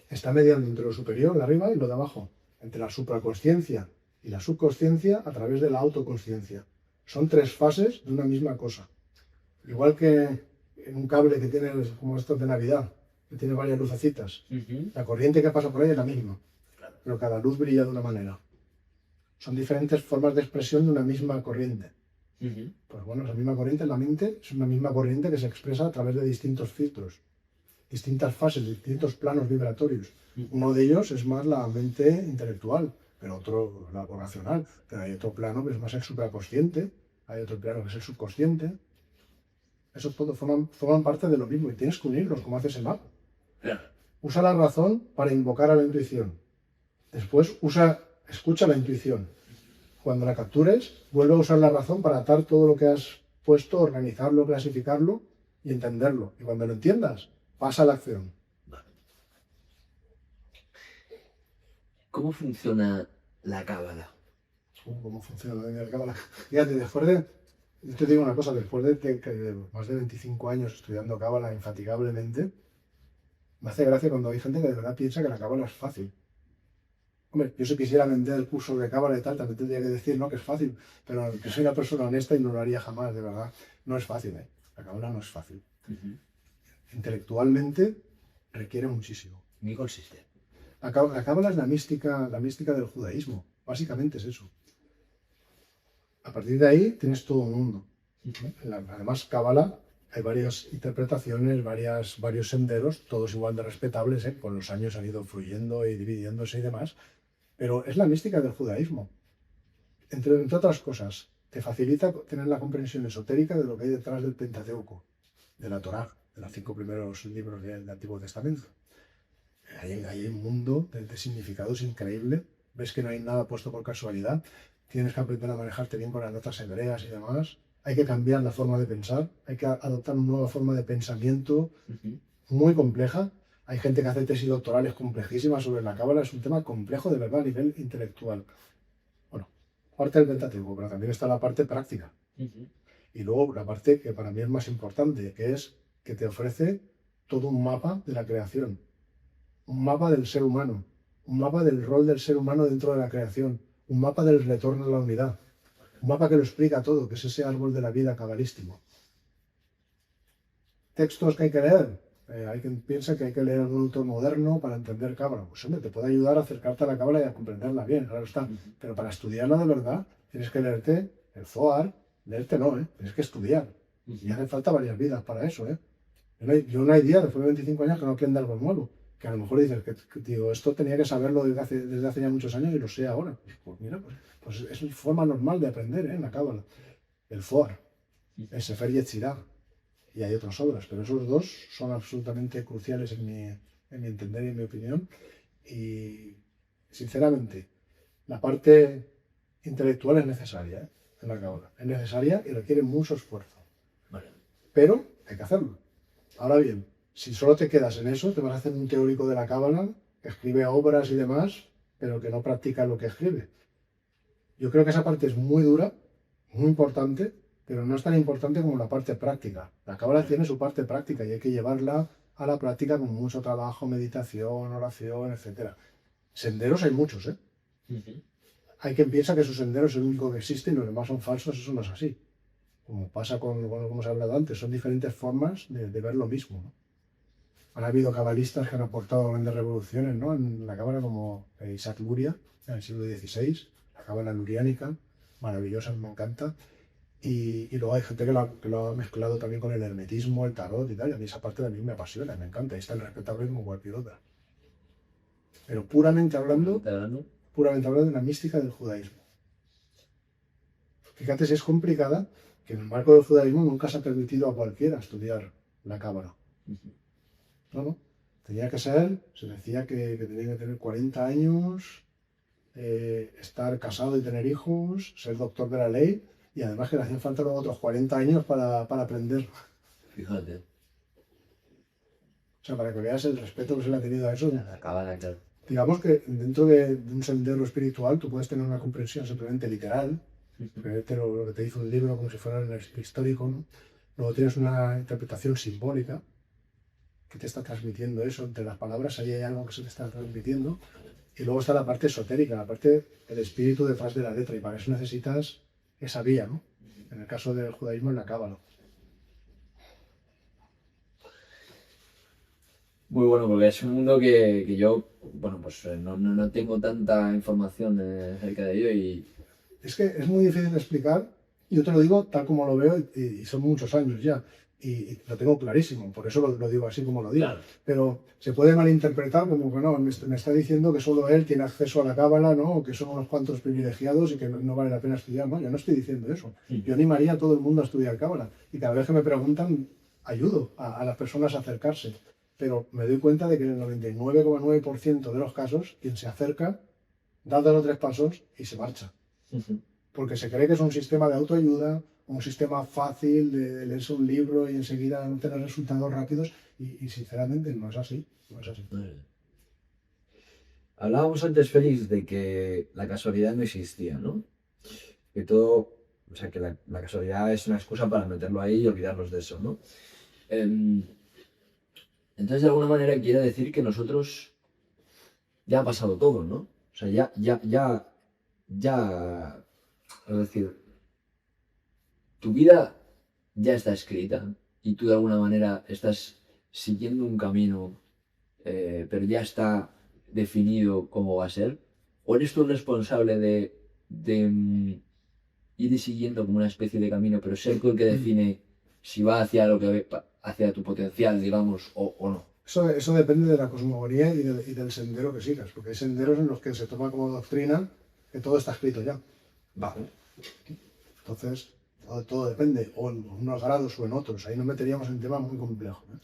Está mediando entre lo superior, lo de arriba, y lo de abajo. Entre la supraconsciencia y la subconsciencia a través de la autoconsciencia. Son tres fases de una misma cosa. Igual que en un cable que tiene, como estos de Navidad, que tiene varias lucecitas. La corriente que pasa por ahí es la misma, pero cada luz brilla de una manera. Son diferentes formas de expresión de una misma corriente. Pues bueno, esa misma corriente en la mente es una misma corriente que se expresa a través de distintos filtros, distintas fases, distintos planos vibratorios. Uno de ellos es más la mente intelectual, pero otro la racional. Pero hay otro plano que es más el supraconsciente, hay otro plano que es el subconsciente. Eso todo forman parte de lo mismo y tienes que unirlos, como hace ese mapa. Usa la razón para invocar a la intuición. Después escucha la intuición. Cuando la captures, vuelve a usar la razón para atar todo lo que has puesto, organizarlo, clasificarlo y entenderlo. Y cuando lo entiendas, pasa a la acción. ¿Cómo funciona la cábala? ¿Cómo funciona la cábala? Fíjate, yo te digo una cosa, después de más de 25 años estudiando cábala infatigablemente, me hace gracia cuando hay gente que de verdad piensa que la cábala es fácil. Hombre, yo si quisiera vender el curso de cábala y tal, también tendría que decir, ¿no?, que es fácil, pero que soy una persona honesta y no lo haría jamás, de verdad. No es fácil, ¿eh? La cábala no es fácil. Intelectualmente requiere muchísimo. ¿En qué consiste? La cábala es la mística del judaísmo. Básicamente es eso. A partir de ahí tienes todo un mundo. Además, cábala, hay varias interpretaciones, varios senderos, todos igual de respetables, ¿eh? Con los años han ido fluyendo y dividiéndose y demás. Pero es la mística del judaísmo. Entre otras cosas, te facilita tener la comprensión esotérica de lo que hay detrás del Pentateuco, de la Torá, de los 5 primeros libros del Antiguo Testamento. Hay un mundo de significados increíble. Ves que no hay nada puesto por casualidad. Tienes que aprender a manejarte bien con las notas hebreas y demás. Hay que cambiar la forma de pensar. Hay que adoptar una nueva forma de pensamiento muy compleja. Hay gente que hace tesis doctorales complejísimas sobre la cábala. Es un tema complejo de verdad a nivel intelectual. Bueno, parte del Pentateuco, pero también está la parte práctica. Y luego la parte que para mí es más importante, que es que te ofrece todo un mapa de la creación. Un mapa del ser humano. Un mapa del rol del ser humano dentro de la creación. Un mapa del retorno a la unidad. Un mapa que lo explica todo, que es ese árbol de la vida cabalístico. Textos que hay que leer. Hay quien piensa que hay que leer algún autor moderno para entender cábala. Pues hombre, te puede ayudar a acercarte a la cábala y a comprenderla bien, claro está. Pero para estudiarla de verdad, tienes que leerte el Zohar. Leerte no, tienes que estudiar. Y hace falta varias vidas para eso, Yo no hay día, después de 25 años, que no aprenda algo nuevo. Que a lo mejor dices que digo, esto tenía que saberlo desde hace ya muchos años y lo sé ahora. Pues mira, pues es forma normal de aprender, en la cábala. El Zohar, el Sefer Yetzirah, y hay otras obras, pero esos dos son absolutamente cruciales en mi entender y en mi opinión. Y sinceramente, la parte intelectual es necesaria, en la cábala. Es necesaria y requiere mucho esfuerzo. Vale. Pero hay que hacerlo. Ahora bien, si solo te quedas en eso, te vas a hacer un teórico de la cábala que escribe obras y demás, pero que no practica lo que escribe. Yo creo que esa parte es muy dura, muy importante, pero no es tan importante como la parte práctica. La cábala tiene su parte práctica y hay que llevarla a la práctica con mucho trabajo, meditación, oración, etc. Senderos hay muchos, Hay quien piensa que su sendero es el único que existe y los demás son falsos, eso no es así. Como pasa como se ha hablado antes, son diferentes formas de ver lo mismo, ¿no? Han habido cabalistas que han aportado grandes revoluciones, ¿no?, en la cábala, como Isaac Luria, en el siglo XVI, la cábala luriánica, maravillosa, me encanta. Y luego hay gente que lo ha mezclado también con el hermetismo, el tarot y tal, y a mí esa parte de mí me apasiona, me encanta, ahí está el respetable como cualquier otra. Pero puramente hablando de la mística del judaísmo. Fíjate si es complicada, que en el marco del judaísmo nunca se ha permitido a cualquiera estudiar la cábala. No. Se decía que tenía que tener 40 años estar casado y tener hijos, ser doctor de la ley, y además que le hacían falta luego otros 40 años para aprender. Fíjate. O sea, para que veas el respeto que se le ha tenido a eso. La cábala, claro. Digamos que dentro de un sendero espiritual tú puedes tener una comprensión simplemente literal, creerte lo que te dice un libro como si fuera un histórico, ¿no? Luego tienes una interpretación simbólica que te está transmitiendo eso, entre las palabras ahí hay algo que se te está transmitiendo, y luego está la parte esotérica, la parte del espíritu detrás de la letra, y para eso necesitas esa vía, ¿no? En el caso del judaísmo, en la cábala. Muy bueno, porque es un mundo que yo, bueno, pues no tengo tanta información acerca de ello y... Es que es muy difícil de explicar, yo te lo digo tal como lo veo, y son muchos años ya, y lo tengo clarísimo, por eso lo digo así como lo digo. Claro. Pero se puede malinterpretar como que no, me está diciendo que solo él tiene acceso a la cábala, ¿no? O que son unos cuantos privilegiados y que no vale la pena estudiar. No, yo no estoy diciendo eso. Yo animaría a todo el mundo a estudiar cábala, y cada vez que me preguntan, ayudo a las personas a acercarse. Pero me doy cuenta de que en el 99,9% de los casos, quien se acerca, da 2 o 3 pasos y se marcha. Porque se cree que es un sistema de autoayuda, un sistema fácil de leerse un libro y enseguida tener resultados rápidos, y sinceramente no es así. No es así. Hablábamos antes, Félix, de que la casualidad no existía, ¿no? Que todo, o sea, que la casualidad es una excusa para meterlo ahí y olvidarnos de eso, ¿no? Entonces, de alguna manera quiere decir que nosotros ya ha pasado todo, ¿no? O sea, es decir, tu vida ya está escrita y tú de alguna manera estás siguiendo un camino, pero ya está definido cómo va a ser. ¿O eres tú el responsable de ir siguiendo como una especie de camino, pero ser tú el que define si va hacia tu potencial, digamos, o no? Eso depende de la cosmogonía y del sendero que sigas, porque hay senderos en los que se toma como doctrina que todo está escrito ya. Vale. Entonces, todo depende, o en unos grados o en otros. Ahí nos meteríamos en temas muy complejos, ¿eh?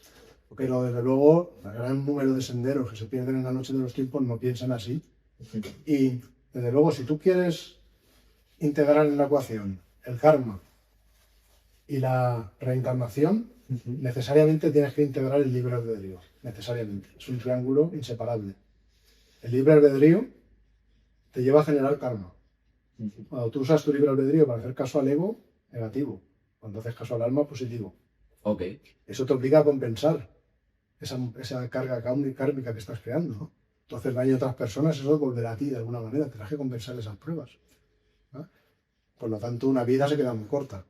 Pero desde luego, el gran número de senderos que se pierden en la noche de los tiempos no piensan así. Y desde luego, si tú quieres integrar en la ecuación el karma y la reencarnación, necesariamente tienes que integrar el libre albedrío. Necesariamente. Es un triángulo inseparable. El libre albedrío te lleva a generar karma. Cuando tú usas tu libre albedrío para hacer caso al ego, negativo. Cuando haces caso al alma, positivo. Ok. Eso te obliga a compensar esa carga kármica que estás creando, ¿no? Tú haces daño a otras personas, eso volverá a ti de alguna manera. Tendrás que compensar esas pruebas, ¿no? Por lo tanto, una vida se queda muy corta.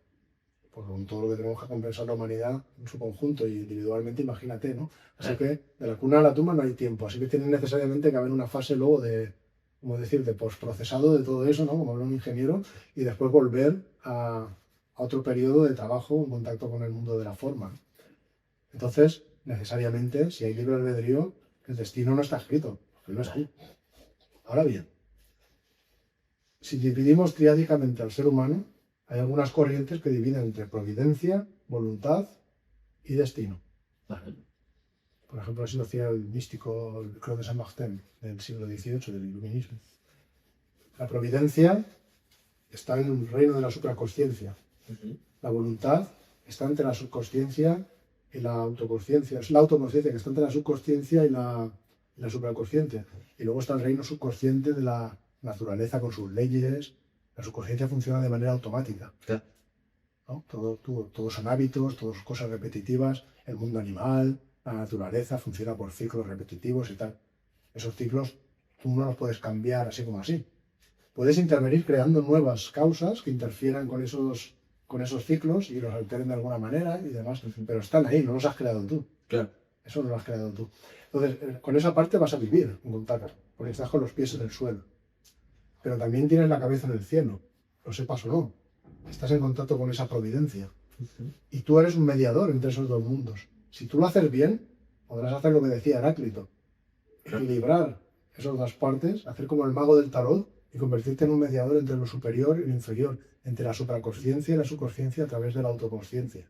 Por todo lo que tenemos que compensar la humanidad en su conjunto y individualmente, imagínate, ¿no? Así que de la cuna a la tumba no hay tiempo. Así que tiene necesariamente que haber una fase luego de, como decir, de postprocesado de todo eso, ¿no? Como habla un ingeniero, y después volver a otro periodo de trabajo en contacto con el mundo de la forma. Entonces, necesariamente, si hay libre albedrío, el destino no está escrito, porque no es tú. Ahora bien, si dividimos triádicamente al ser humano, hay algunas corrientes que dividen entre providencia, voluntad y destino. Vale. Por ejemplo, así lo hacía el místico Claude de Saint-Martin del siglo XVIII, del iluminismo. La providencia está en el reino de la supraconsciencia. La voluntad está entre la subconsciencia y la autoconsciencia. Es la autoconsciencia que está entre la subconsciencia y la supraconsciencia. Y luego está el reino subconsciente de la naturaleza con sus leyes. La subconsciencia funciona de manera automática, ¿no? Todos son hábitos, todas cosas repetitivas. El mundo animal, la naturaleza funciona por ciclos repetitivos y tal. Esos ciclos tú no los puedes cambiar así como así. Puedes intervenir creando nuevas causas que interfieran con esos ciclos y los alteren de alguna manera y demás, pero están ahí, no los has creado tú. Claro. Eso no lo has creado tú. Entonces, con esa parte vas a vivir en contacto, porque estás con los pies en el suelo. Pero también tienes la cabeza en el cielo, lo sepas o no. Estás en contacto con esa providencia. Y tú eres un mediador entre esos dos mundos. Si tú lo haces bien, podrás hacer lo que decía Heráclito. Equilibrar esas dos partes, hacer como el mago del tarot y convertirte en un mediador entre lo superior y lo inferior, entre la supraconsciencia y la subconsciencia a través de la autoconsciencia.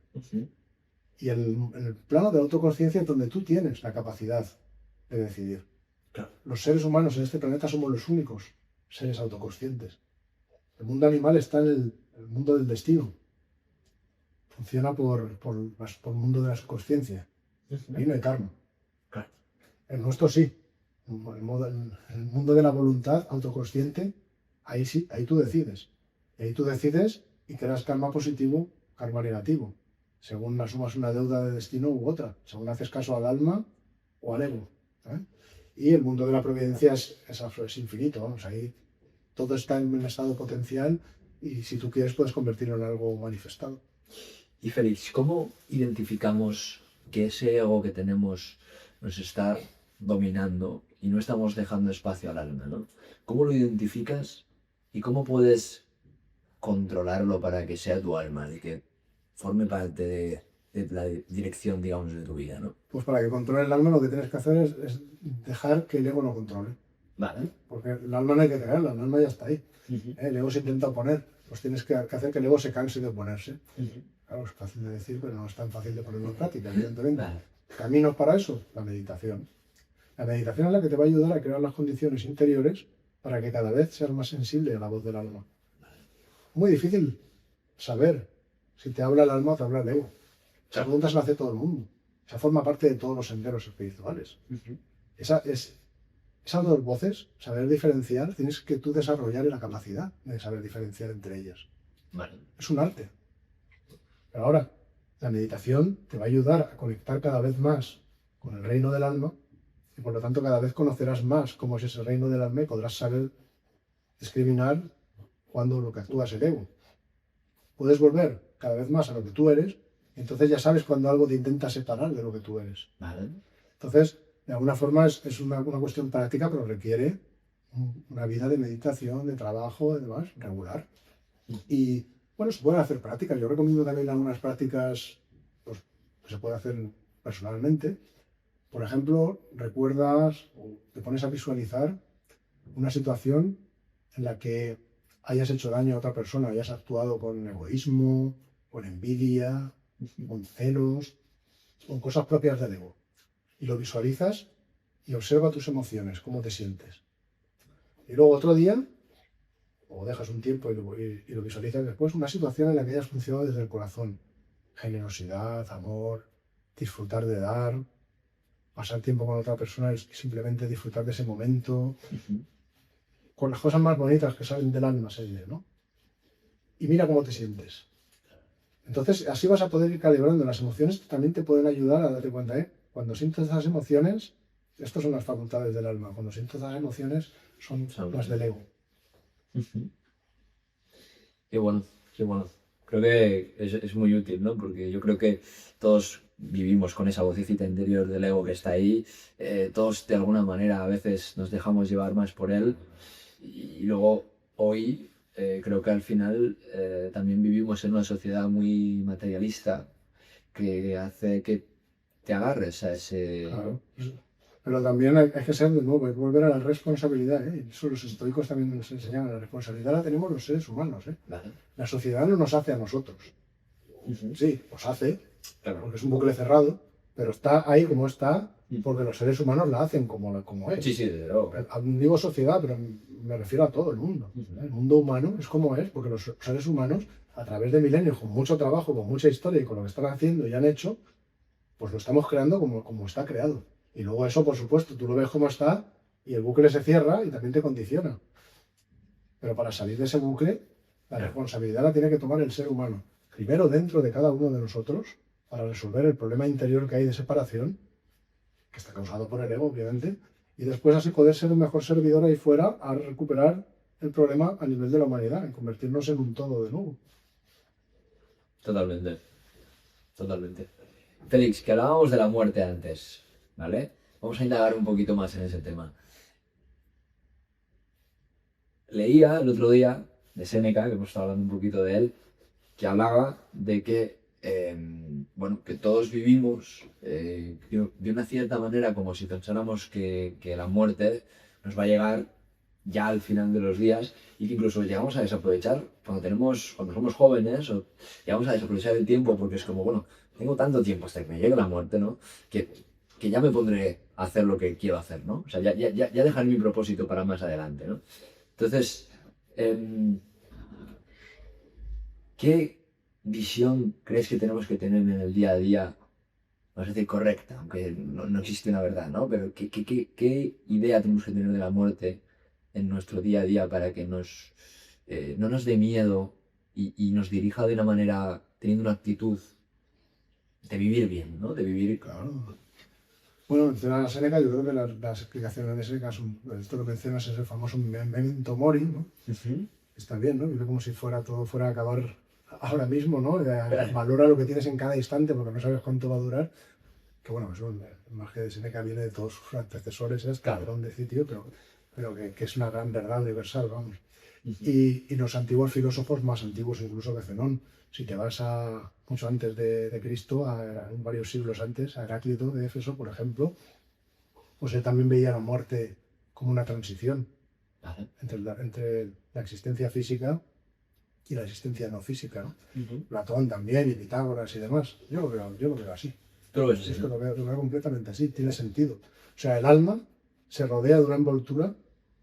Y en el plano de la autoconsciencia es donde tú tienes la capacidad de decidir. Claro. Los seres humanos en este planeta somos los únicos seres autoconscientes. El mundo animal está en el mundo del destino. Funciona por el mundo de la subconsciencia. Ahí no hay karma. Claro. El nuestro sí. El mundo de la voluntad autoconsciente, ahí sí, ahí tú decides. Y ahí tú decides y creas karma positivo, karma negativo, según asumas una deuda de destino u otra, según haces caso al alma o al ego. Y el mundo de la providencia es infinito, vamos, ahí todo está en un estado potencial y si tú quieres puedes convertirlo en algo manifestado. Y Félix, ¿cómo identificamos que ese ego que tenemos nos está dominando y no estamos dejando espacio al alma, ¿no? ¿Cómo lo identificas y cómo puedes controlarlo para que sea tu alma, de que forme parte de la dirección, digamos, de tu vida, ¿no? Pues para que controle el alma lo que tienes que hacer es dejar que el ego lo controle. Vale. Porque el alma no hay que tenerla, el alma ya está ahí. El ego se intenta oponer, pues tienes que hacer que el ego se canse de oponerse. Claro, es fácil de decir, pero no es tan fácil de ponerlo en práctica, evidentemente. Vale. ¿Caminos para eso? La meditación. La meditación es la que te va a ayudar a crear las condiciones interiores para que cada vez seas más sensible a la voz del alma. Muy difícil saber si te habla el alma o te habla el ego. Esa pregunta se la hace todo el mundo. Esa forma parte de todos los senderos espirituales. Esas dos voces, saber diferenciar, tienes que tú desarrollar la capacidad de saber diferenciar entre ellas. Vale. Es un arte. Pero ahora, la meditación te va a ayudar a conectar cada vez más con el reino del alma y por lo tanto cada vez conocerás más cómo es ese reino del alma y podrás saber discriminar cuando lo que actúa es el ego. Puedes volver cada vez más a lo que tú eres y entonces ya sabes cuando algo te intenta separar de lo que tú eres. Vale. Entonces, de alguna forma es una cuestión práctica, pero requiere una vida de meditación, de trabajo, de demás, regular. Y bueno, se pueden hacer prácticas. Yo recomiendo también algunas prácticas pues, que se puede hacer personalmente. Por ejemplo, recuerdas o te pones a visualizar una situación en la que hayas hecho daño a otra persona, hayas actuado con egoísmo, con envidia, con celos, con cosas propias del ego. Y lo visualizas y observa tus emociones, cómo te sientes. Y luego otro día, o dejas un tiempo y lo visualizas después, una situación en la que hayas funcionado desde el corazón. Generosidad, amor, disfrutar de dar, pasar tiempo con otra persona y simplemente disfrutar de ese momento, con las cosas más bonitas que salen del alma, ¿no? Y mira cómo te sientes. Entonces, así vas a poder ir calibrando. Las emociones también te pueden ayudar a darte cuenta, Cuando sientes esas emociones, estas son las facultades del alma. Cuando sientes esas emociones, son las del ego. Qué bueno, qué bueno. Creo que es muy útil, ¿no? Porque yo creo que todos vivimos con esa vocecita interior del ego que está ahí. Todos, de alguna manera, a veces nos dejamos llevar más por él. Y luego, hoy, creo que al final también vivimos en una sociedad muy materialista que hace que te agarres a ese... Claro. Pero también hay que ser de nuevo, hay que volver a la responsabilidad. Eso los estoicos también nos enseñan. La responsabilidad la tenemos los seres humanos. Vale. La sociedad no nos hace a nosotros. Sí, nos hace, Claro. porque es un bucle cerrado, pero está ahí como está, porque los seres humanos la hacen como es. Sí, desde luego. Digo sociedad, pero me refiero a todo el mundo. El mundo humano es como es, porque los seres humanos, a través de milenios, con mucho trabajo, con mucha historia y con lo que están haciendo y han hecho, pues lo estamos creando como está creado. Y luego eso, por supuesto, tú lo ves como está y el bucle se cierra y también te condiciona. Pero para salir de ese bucle, la responsabilidad la tiene que tomar el ser humano. Primero dentro de cada uno de nosotros, para resolver el problema interior que hay de separación, que está causado por el ego, obviamente, y después así poder ser un mejor servidor ahí fuera a recuperar el problema a nivel de la humanidad, en convertirnos en un todo de nuevo. Totalmente. Totalmente. Félix, que hablábamos de la muerte antes, ¿vale? Vamos a indagar un poquito más en ese tema. Leía el otro día de Séneca, que hemos estado hablando un poquito de él, que hablaba de que, que todos vivimos de una cierta manera como si pensáramos que la muerte nos va a llegar ya al final de los días y que incluso llegamos a desaprovechar cuando somos jóvenes o llegamos a desaprovechar el tiempo porque es como, bueno, tengo tanto tiempo hasta que me llegue la muerte, ¿no? Que ya me pondré a hacer lo que quiero hacer, ¿no? O sea, ya dejaré mi propósito para más adelante, ¿no? Entonces, ¿qué visión crees que tenemos que tener en el día a día? Vamos a decir correcta, aunque no existe una verdad, ¿no? Pero ¿qué idea tenemos que tener de la muerte en nuestro día a día para que no nos dé miedo y nos dirija de una manera, teniendo una actitud de vivir bien, ¿no? De vivir... Claro. Bueno, en la Séneca, yo creo que las explicaciones de Séneca son, esto lo mencionas es el famoso memento mori, ¿no? Está bien, ¿no? Vive como si todo fuera a acabar ahora mismo, ¿no? Valora lo que tienes en cada instante porque no sabes cuánto va a durar. Que bueno, eso más que de Séneca viene de todos sus antecesores, es cabrón de sitio, pero que es una gran verdad universal, vamos. Y los antiguos filósofos, más antiguos incluso que Zenón, si te vas a mucho antes de Cristo, varios siglos antes, a Heráclito de Éfeso, por ejemplo, pues él también veía la muerte como una transición entre la existencia física y la existencia no física, ¿no? Platón también, y Pitágoras y demás. Yo lo veo así. ¿Tú lo ves así? Es que lo veo completamente así, tiene sentido. O sea, el alma se rodea de una envoltura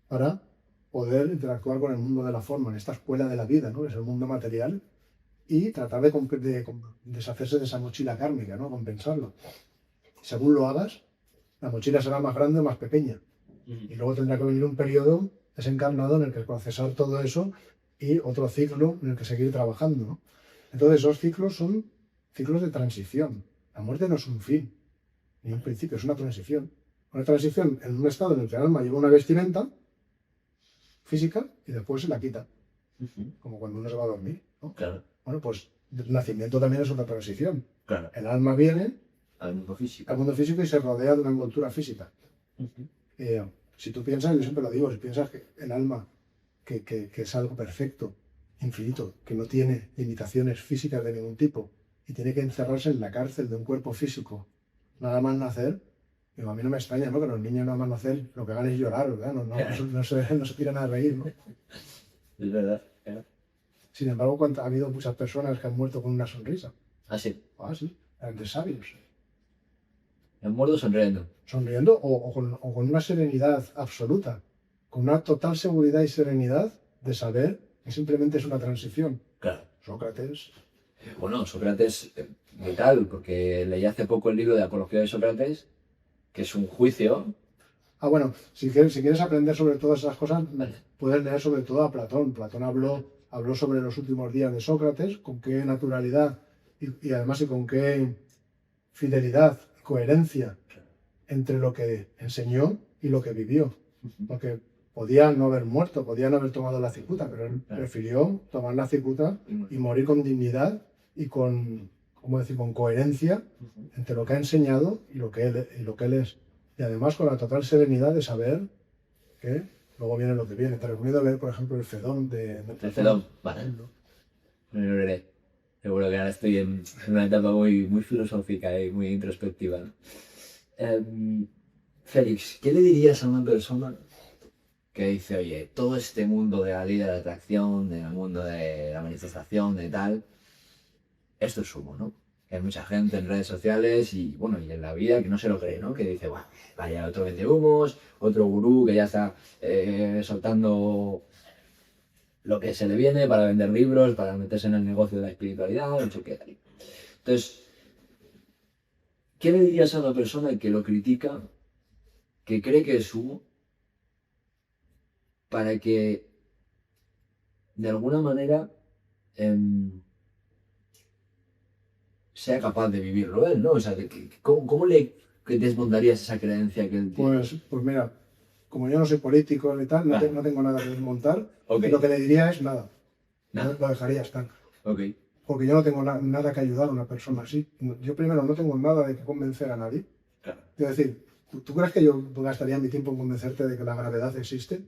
para poder interactuar con el mundo de la forma, en esta escuela de la vida, ¿no? Que es el mundo material, y tratar de deshacerse de esa mochila kármica, ¿no? Compensarlo. Según lo hagas, la mochila será más grande o más pequeña. Y luego tendrá que venir un periodo desencarnado en el que procesar todo eso y otro ciclo en el que seguir trabajando, ¿no? Entonces esos ciclos son ciclos de transición. La muerte no es un fin, ni un principio, es una transición. Una transición en un estado en el que el alma lleva una vestimenta física y después se la quita. Como cuando uno se va a dormir, ¿no? Claro. Bueno, pues el nacimiento también es una transición. Claro. El alma viene Al mundo físico. al mundo físico y se rodea de una envoltura física. Si tú piensas, yo siempre lo digo, si piensas que el alma, que es algo perfecto, infinito, que no tiene limitaciones físicas de ningún tipo y tiene que encerrarse en la cárcel de un cuerpo físico, nada más nacer, digo, a mí no me extraña, ¿no? Que los niños nada más nacer lo que hagan es llorar, ¿verdad? No se tiran a reír, ¿no? Es verdad. Claro. Sin embargo, ha habido muchas personas que han muerto con una sonrisa. Ah, sí. Ah, sí, grandes sabios. Han muerto sonriendo. Sonriendo o con una serenidad absoluta, con una total seguridad y serenidad de saber que simplemente es una transición. Claro. Sócrates. Bueno, Sócrates, vital, porque leí hace poco el libro de Apología de Sócrates, que es un juicio. Ah, bueno, si quieres aprender sobre todas esas cosas, Vale. puedes leer sobre todo a Platón. Platón habló sobre los últimos días de Sócrates, con qué naturalidad y además y con qué fidelidad, coherencia entre lo que enseñó y lo que vivió. Porque podía no haber muerto, podía no haber tomado la cicuta, pero él prefirió tomar la cicuta y morir con dignidad y con coherencia entre lo que ha enseñado y lo que él es. Y además con la total serenidad de saber que luego viene lo que viene. Te recomiendo leer, por ejemplo, el Fedón de El Fedón, vale. Me lo leeré. Seguro que ahora estoy en una etapa muy, muy filosófica y muy introspectiva, ¿no? Félix, ¿qué le dirías a una persona que dice, oye, todo este mundo de la ley de la atracción, del mundo de la manifestación, de tal, esto es humo, ¿no? Hay mucha gente en redes sociales y, bueno, y en la vida que no se lo cree, ¿no? Que dice, bueno, vaya otro vendehumos, otro gurú que ya está soltando lo que se le viene para vender libros, para meterse en el negocio de la espiritualidad, no sé qué. Entonces, ¿qué le dirías a una persona que lo critica, que cree que es humo, para que de alguna manera sea capaz de vivirlo él, ¿no? O sea, ¿cómo le desmontarías esa creencia que él tiene? Pues mira, como yo no soy político ni tal, no tengo nada que desmontar, Okay. lo que le diría es nada. Nada. Lo dejaría estar. Ok. Porque yo no tengo nada que ayudar a una persona así. Yo primero no tengo nada de que convencer a nadie. Claro. Es decir, ¿tú crees que yo gastaría mi tiempo en convencerte de que la gravedad existe?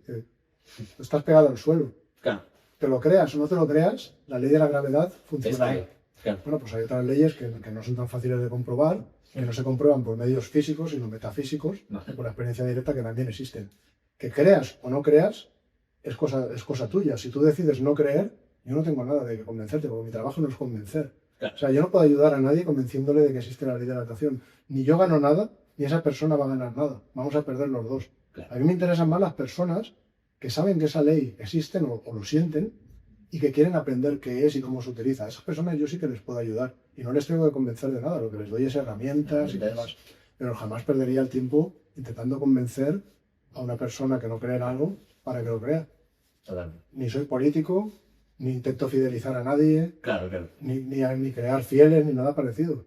Estás pegado al suelo. Claro. Te lo creas o no te lo creas, la ley de la gravedad funciona. Está ahí. Claro. Bueno, pues hay otras leyes que no son tan fáciles de comprobar, que no se comprueban por medios físicos, sino metafísicos, Vale. por la experiencia directa que también existen. Que creas o no creas es cosa tuya. Si tú decides no creer, yo no tengo nada de que convencerte, porque mi trabajo no es convencer. Claro. O sea, yo no puedo ayudar a nadie convenciéndole de que existe la ley de la atracción. Ni yo gano nada, ni esa persona va a ganar nada. Vamos a perder los dos. Claro. A mí me interesan más las personas que saben que esa ley existe o lo sienten y que quieren aprender qué es y cómo se utiliza. A esas personas yo sí que les puedo ayudar y no les tengo que convencer de nada, lo que les doy es herramientas y demás. Pero jamás perdería el tiempo intentando convencer a una persona que no cree en algo para que lo crea. Totalmente. Ni soy político, ni intento fidelizar a nadie, Claro, claro. ni crear fieles, ni nada parecido.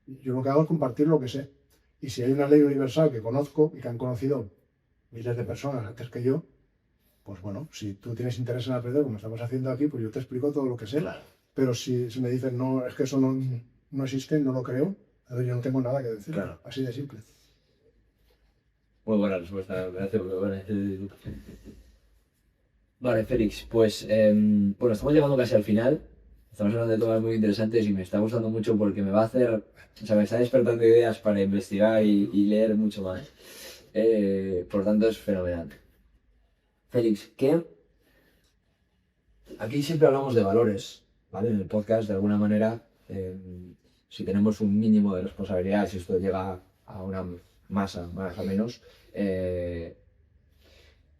Yo lo que hago es compartir lo que sé. Y si hay una ley universal que conozco y que han conocido miles de personas antes que yo, pues bueno, si tú tienes interés en aprender, como estamos haciendo aquí, pues yo te explico todo lo que sé. Claro. Pero si me dicen, no, es que eso no existe, no lo creo, entonces yo no tengo nada que decir. Claro. Así de simple. Muy buena respuesta, me parece muy buena. Vale, Félix, pues bueno, estamos llegando casi al final. Estamos hablando de temas muy interesantes y me está gustando mucho porque me va a hacer, o sea, me está despertando ideas para investigar y leer mucho más. Por tanto, es fenomenal. Félix, aquí siempre hablamos de valores, ¿vale? En el podcast, de alguna manera, si tenemos un mínimo de responsabilidad, si esto llega a una masa más o menos,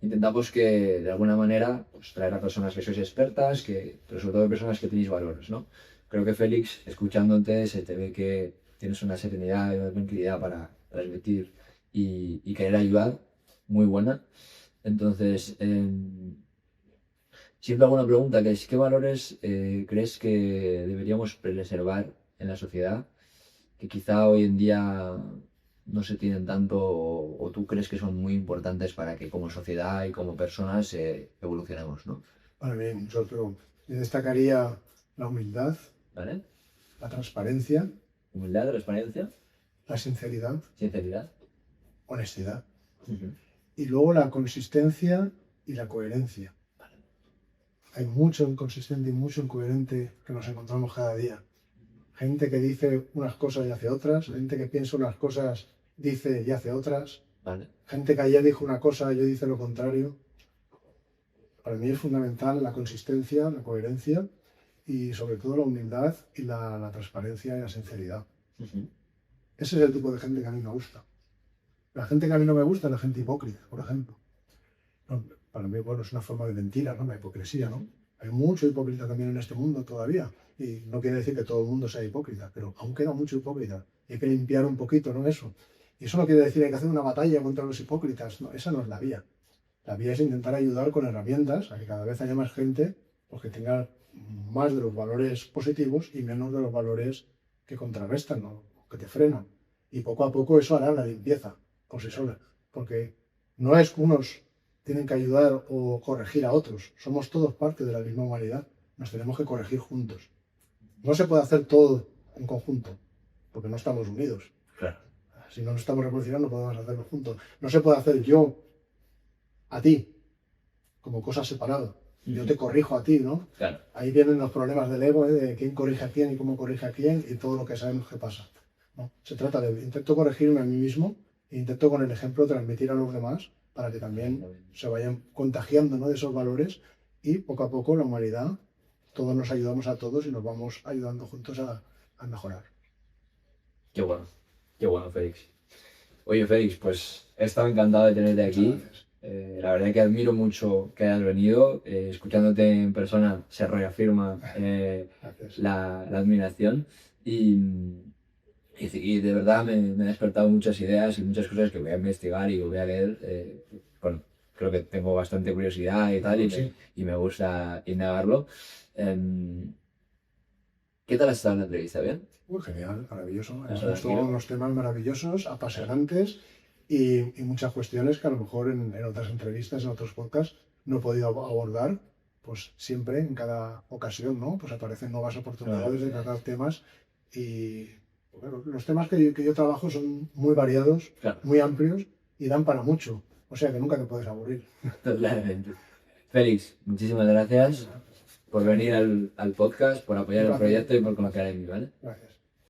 intentamos que de alguna manera pues, traer a personas que sois expertas, pero sobre todo personas que tenéis valores, ¿no? Creo que Félix, escuchándote, se te ve que tienes una serenidad y una tranquilidad para transmitir y querer ayudar, muy buena. Entonces, siempre hago una pregunta que es, ¿qué valores crees que deberíamos preservar en la sociedad que quizá hoy en día no se tienen tanto o tú crees que son muy importantes para que como sociedad y como personas evolucionemos, ¿no? Vale, bien, yo destacaría la humildad, ¿Vale? la transparencia, Humildad, transparencia, la sinceridad, sinceridad. honestidad. Ujú. Y luego la consistencia y la coherencia. Hay mucho inconsistente y mucho incoherente que nos encontramos cada día. Gente que dice unas cosas y hace otras, gente que piensa unas cosas, dice y hace otras, Vale. gente que ayer dijo una cosa y hoy dice lo contrario. Para mí es fundamental la consistencia, la coherencia y sobre todo la humildad y la transparencia y la sinceridad. Ujú. Ese es el tipo de gente que a mí me gusta. La gente que a mí no me gusta es la gente hipócrita, por ejemplo. No, para mí, bueno, es una forma de mentira, ¿no? La hipocresía, ¿no? Hay mucho hipócrita también en este mundo todavía. Y no quiere decir que todo el mundo sea hipócrita, pero aún queda mucho hipócrita. Y hay que limpiar un poquito, ¿no? Eso. Y eso no quiere decir que hay que hacer una batalla contra los hipócritas. No, esa no es la vía. La vía es intentar ayudar con herramientas a que cada vez haya más gente pues, que tenga más de los valores positivos y menos de los valores que contrarrestan o que te frenan. Y poco a poco eso hará la limpieza por sí sola. Porque no es que unos tienen que ayudar o corregir a otros. Somos todos parte de la misma humanidad. Nos tenemos que corregir juntos. No se puede hacer todo en conjunto, porque no estamos unidos. Claro. Si no nos estamos revolucionando, no podemos hacerlo juntos. No se puede hacer yo a ti, como cosas separadas. Yo te corrijo a ti, ¿no? Claro. Ahí vienen los problemas del ego, de quién corrige a quién y cómo corrige a quién y todo lo que sabemos que pasa, ¿no? Se trata de intento corregirme a mí mismo e intento con el ejemplo transmitir a los demás para que también se vayan contagiando, ¿no? De esos valores y poco a poco la humanidad, todos nos ayudamos a todos y nos vamos ayudando juntos a mejorar. Qué bueno, Félix. Oye, Félix, pues he estado encantado de tenerte aquí. Gracias. La verdad que admiro mucho que hayas venido. Escuchándote en persona se reafirma Gracias. la admiración y de verdad me ha despertado muchas ideas y muchas cosas que voy a investigar y voy a leer. Bueno, creo que tengo bastante curiosidad y tal Sí. y me gusta indagarlo. ¿Qué tal ha estado la entrevista? ¿Bien? Genial, maravilloso. Tranquilo. Son unos temas maravillosos, apasionantes y muchas cuestiones que a lo mejor en otras entrevistas, en otros podcasts, no he podido abordar. Pues siempre, en cada ocasión, ¿no? Pues aparecen nuevas oportunidades de tratar temas y bueno, los temas que yo trabajo son muy variados, Claro. muy amplios y dan para mucho. O sea que nunca te puedes aburrir. Totalmente. Félix, muchísimas gracias por venir al podcast, por apoyar el Gracias. proyecto y por confiar en mí, ¿vale? Gracias.